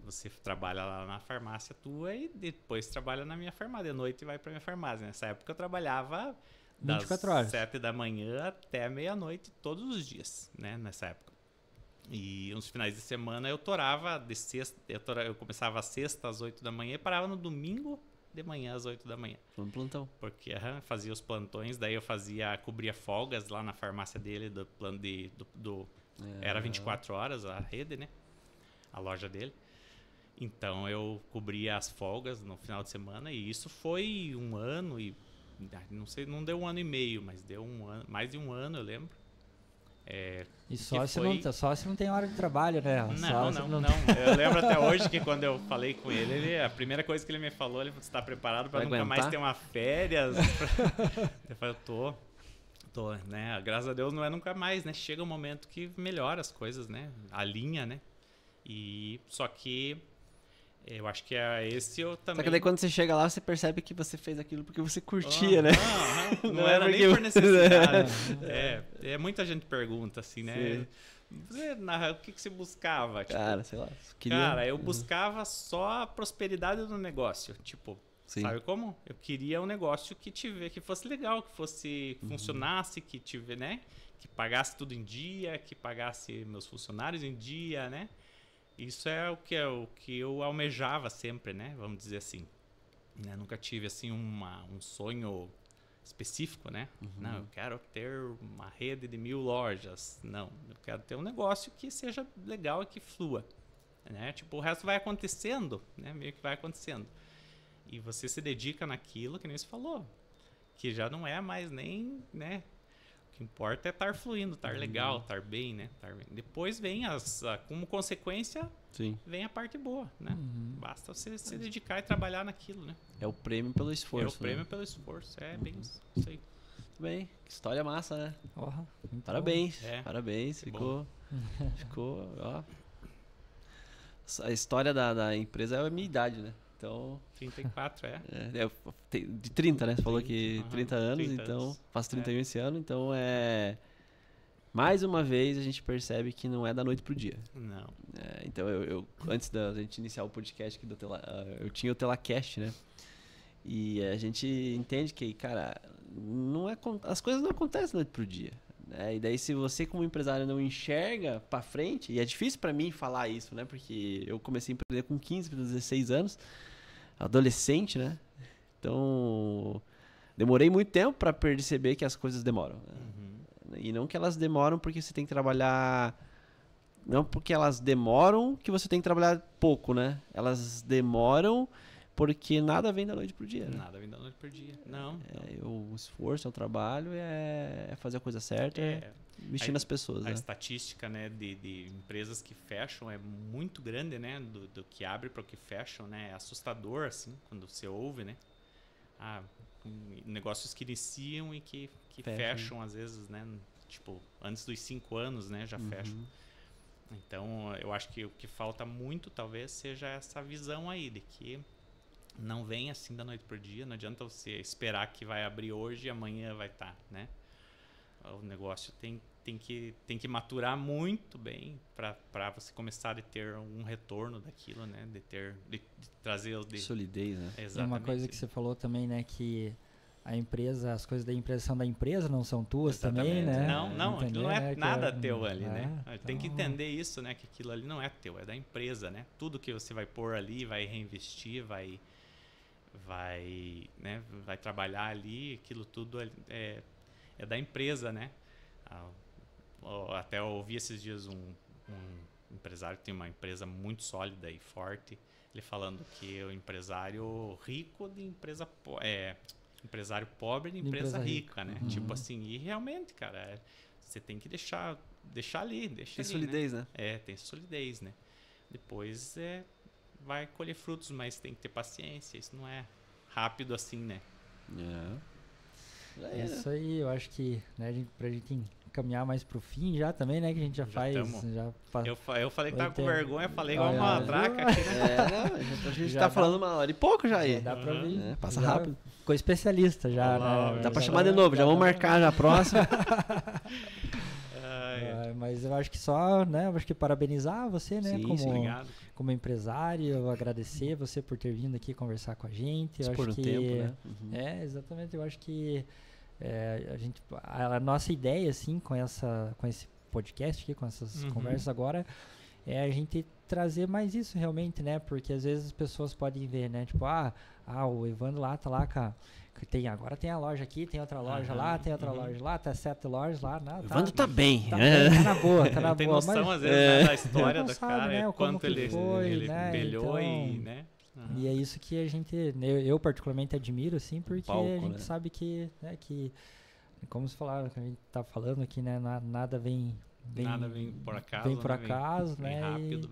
S3: você trabalha lá na farmácia tua e depois trabalha na minha farmácia. De noite vai para minha farmácia. Nessa época eu trabalhava das
S1: 24 horas.
S3: 7 da manhã até meia-noite todos os dias, né? Nessa época. E nos finais de semana eu torava de sexta, eu começava às sexta às 8 da manhã e parava no domingo de manhã às 8 da manhã.
S2: Foi um plantão.
S3: Porque fazia os plantões, daí eu cobria folgas lá na farmácia dele, do plano era 24 horas a rede, né? A loja dele. Então eu cobria as folgas no final de semana e isso foi um ano e não sei, não deu 1 ano e meio, mas deu mais de um ano, eu lembro.
S1: E sócio não tem hora de trabalho, né?
S3: Não. Eu lembro até hoje que quando eu falei com ele, a primeira coisa que ele me falou, ele falou, você está preparado para nunca mais ter uma férias? Eu falei, eu tô, né? Graças a Deus não é nunca mais, né? Chega um momento que melhora as coisas, né? Alinha, né? E só que eu acho que esse eu também...
S2: Só que daí quando você chega lá, você percebe que você fez aquilo porque você curtia, né?
S3: Não era nem por necessidade. Muita gente pergunta assim, né?
S2: Sim.
S3: O que você buscava? Tipo,
S2: cara, sei lá.
S3: Cara, eu buscava só a prosperidade do negócio. Tipo,
S2: Sim.
S3: sabe como? Eu queria um negócio que fosse legal, que fosse funcionasse, que né? Que pagasse tudo em dia, que pagasse meus funcionários em dia, né? Isso é o que eu almejava sempre, né? Vamos dizer assim. Né? Nunca tive assim um sonho específico, né? Não, eu quero ter uma rede de 1000 lojas. Não, eu quero ter um negócio que seja legal e que flua. Né? Tipo, o resto vai acontecendo, né? Meio que vai acontecendo. E você se dedica naquilo que nem você falou. Que já não é mais nem, né? O que importa é estar fluindo, estar legal, estar bem, né? Depois vem como consequência,
S2: Sim.
S3: vem a parte boa, né? Basta você se dedicar e trabalhar naquilo, né?
S2: É o prêmio pelo esforço.
S3: É o prêmio pelo esforço, bem isso aí.
S2: Muito bem, que história massa, né?
S1: Parabéns.
S2: Parabéns, ficou, ó. A história da empresa é a minha idade, né? Então...
S3: 34,
S2: de 30, né? Você falou que 30 anos,
S3: 30
S2: então
S3: anos.
S2: faço 31 esse ano, então mais uma vez a gente percebe que não é da noite pro dia.
S3: Não.
S2: Então antes da gente iniciar o podcast aqui eu tinha o Telacast, né? E a gente entende que, cara, as coisas não acontecem da noite pro dia. Né? E daí se você como empresário não enxerga pra frente, e é difícil pra mim falar isso, né? Porque eu comecei a empreender com 15 para 16 anos, adolescente, né? Então, demorei muito tempo para perceber que as coisas demoram. Né? E não que elas demoram porque você tem que trabalhar... Não porque elas demoram que você tem que trabalhar pouco, né? Elas demoram porque nada vem da noite pro dia. Né?
S3: Nada vem da noite pro dia. Não.
S2: O esforço, o trabalho, é fazer a coisa certa, investir nas pessoas.
S3: A
S2: né?
S3: estatística, né, de empresas que fecham é muito grande, né? Do que abre para o que fecham, né? É assustador, assim, quando você ouve, né? Negócios que iniciam e que fecham, às vezes, né? Tipo, antes dos 5 anos, né? Já fecham. Então, eu acho que o que falta muito, talvez, seja essa visão aí de que não vem assim da noite pro dia. Não adianta você esperar que vai abrir hoje e amanhã vai estar, né? O negócio tem que maturar muito bem para você começar a ter um retorno daquilo, né? De trazer
S2: solidez, né?
S3: Exatamente.
S1: Uma coisa que você falou também, né? Que a empresa, as coisas da empresa são da empresa, não são tuas. Exatamente. Também, né?
S3: Não é nada teu ali, né? Tem que entender isso, né? Que aquilo ali não é teu, é da empresa, né? Tudo que você vai pôr ali, vai reinvestir, vai trabalhar ali, aquilo tudo é é da empresa, né? Até eu ouvi esses dias um empresário que tem uma empresa muito sólida e forte, ele falando que o empresário rico de empresa empresário pobre de empresa rica, né? Tipo assim, e realmente, cara, você tem que deixar ali,
S2: Tem
S3: ali,
S2: solidez, né?
S3: Tem solidez, né? Depois vai colher frutos, mas tem que ter paciência, isso não é rápido assim, né?
S1: É isso aí, eu acho que, né, pra gente caminhar mais pro fim já também, né, que a gente já faz...
S3: Eu falei que tava com vergonha, falei igual uma matraca aqui, né?
S2: A gente tá falando 1 hora e pouco já aí.
S1: Dá pra vir.
S2: Passa rápido.
S1: Ficou especialista já, né?
S2: Dá pra chamar de novo, já vamos marcar na próxima.
S1: Mas eu acho que só, né, eu acho que parabenizar você, né, como empresário, agradecer você por ter vindo aqui conversar com a gente. Eu acho que
S2: tempo, né?
S1: Exatamente, eu acho que a nossa ideia, assim, com esse podcast aqui, com essas conversas agora, é a gente trazer mais isso realmente, né? Porque às vezes as pessoas podem ver, né? Tipo, o Evandro lá tá lá agora tem a loja aqui, tem outra loja lá, tem outra loja lá, tá 7 lojas lá. Não,
S2: Evandro tá bem.
S1: Tá na boa, tá na boa.
S3: Tem noção,
S1: mas,
S3: às vezes, né, da história do
S1: sabe,
S3: cara,
S1: né,
S3: quanto ele brilhou
S1: então,
S3: né?
S1: E é isso que a gente, eu particularmente admiro, assim, porque
S2: palco,
S1: a gente
S2: né?
S1: sabe que, como vocês falaram, que a gente tá falando aqui, né, nada vem
S3: por acaso.
S1: Vem por acaso,
S3: vem
S1: né?
S3: rápido,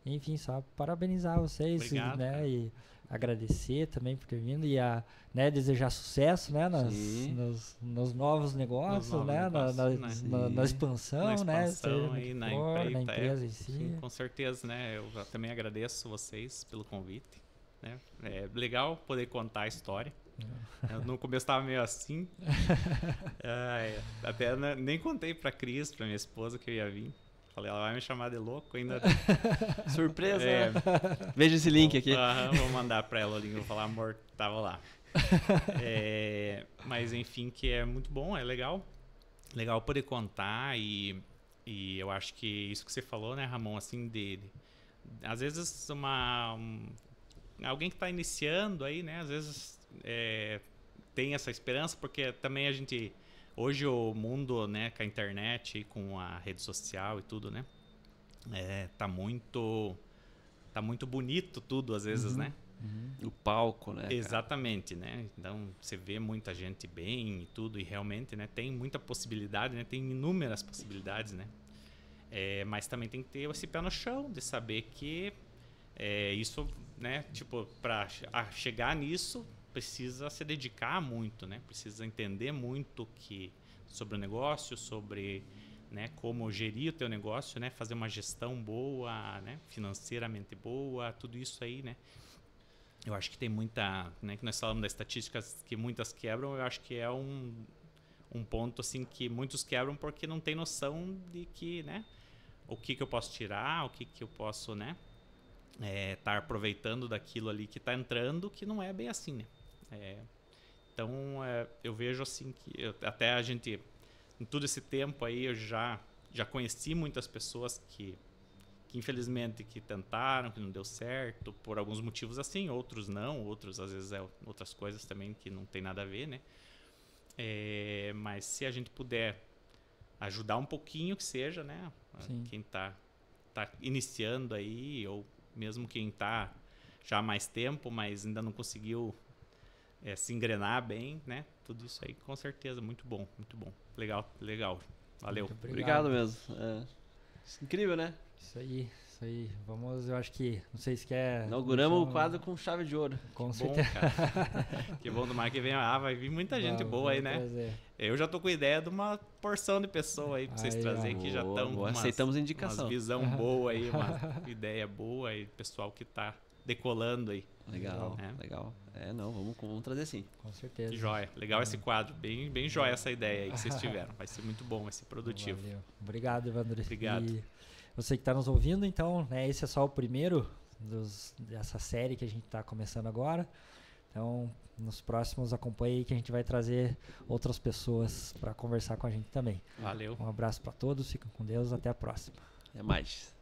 S1: Enfim, só parabenizar vocês,
S3: Obrigado,
S1: né?
S3: cara.
S1: E agradecer também por ter vindo e né, desejar sucesso, né? Nos novos negócios, né? Na expansão, né?
S3: Aí, na
S1: empresa em si.
S3: Sim, com certeza, né? Eu também agradeço vocês pelo convite, né? É legal poder contar a história. No começo estava meio assim. Até nem contei pra Cris, pra minha esposa, que eu ia vir. Falei, ela vai me chamar de louco ainda.
S2: Surpresa, né? Veja esse link aqui.
S3: Vou mandar pra ela o link, vou falar, amor, tava lá. Mas enfim, que é muito bom, é legal. Legal poder contar e eu acho que isso que você falou, né, Ramon, assim, às vezes alguém que está iniciando aí, né, às vezes tem essa esperança, porque também hoje o mundo, né, com a internet e com a rede social e tudo, né, tá muito bonito tudo às vezes, né?
S2: O palco, né?
S3: Exatamente, né? Então você vê muita gente bem e tudo, e realmente, né, tem muita possibilidade, né? Tem inúmeras possibilidades, né? Mas também tem que ter esse pé no chão de saber que isso, né? Tipo, para chegar nisso precisa se dedicar muito, né? Precisa entender muito sobre o negócio, sobre, né, como gerir o teu negócio, né? Fazer uma gestão boa, né? Financeiramente boa, tudo isso aí, né? Eu acho que tem muita, né, que nós falamos das estatísticas que muitas quebram, eu acho que é um ponto assim que muitos quebram porque não tem noção de que, né, o que eu posso tirar, o que eu posso, né, tá aproveitando daquilo ali que está entrando, que não é bem assim, né? Então, eu vejo assim que até a gente, em todo esse tempo aí, eu já conheci muitas pessoas que infelizmente que tentaram, que não deu certo, por alguns motivos assim, outros não, outros às vezes outras coisas também que não tem nada a ver, né? Mas se a gente puder ajudar um pouquinho que seja, né?
S1: Sim.
S3: Quem tá iniciando aí, ou mesmo quem tá já há mais tempo, mas ainda não conseguiu se engrenar bem, né? Tudo isso aí, com certeza, muito bom, muito bom. Legal. Valeu.
S2: Obrigado mesmo. Incrível, né?
S1: Isso aí. Vamos, eu acho que, não sei se quer...
S2: Inauguramos o quadro com chave de ouro.
S1: Com certeza.
S3: Que bom, do mar que vem, vai vir muita gente boa aí, né?
S1: Trazer.
S3: Eu já tô com ideia de uma porção de pessoa aí pra vocês trazerem, que já estão
S2: aceitamos a indicação.
S3: Uma visão boa aí, uma ideia boa aí, pessoal que tá decolando aí.
S2: Legal. Vamos trazer sim.
S1: Com certeza.
S3: Joia. Legal esse quadro. Bem joia essa ideia aí que vocês tiveram. Vai ser muito bom, vai ser produtivo.
S1: Valeu. Obrigado, Evandro.
S3: Obrigado.
S1: E você que está nos ouvindo, então, né, esse é só o primeiro dessa série que a gente está começando agora. Então, nos próximos acompanhe aí que a gente vai trazer outras pessoas para conversar com a gente também.
S3: Valeu.
S1: Um abraço para todos, fiquem com Deus, até a próxima.
S2: Até mais.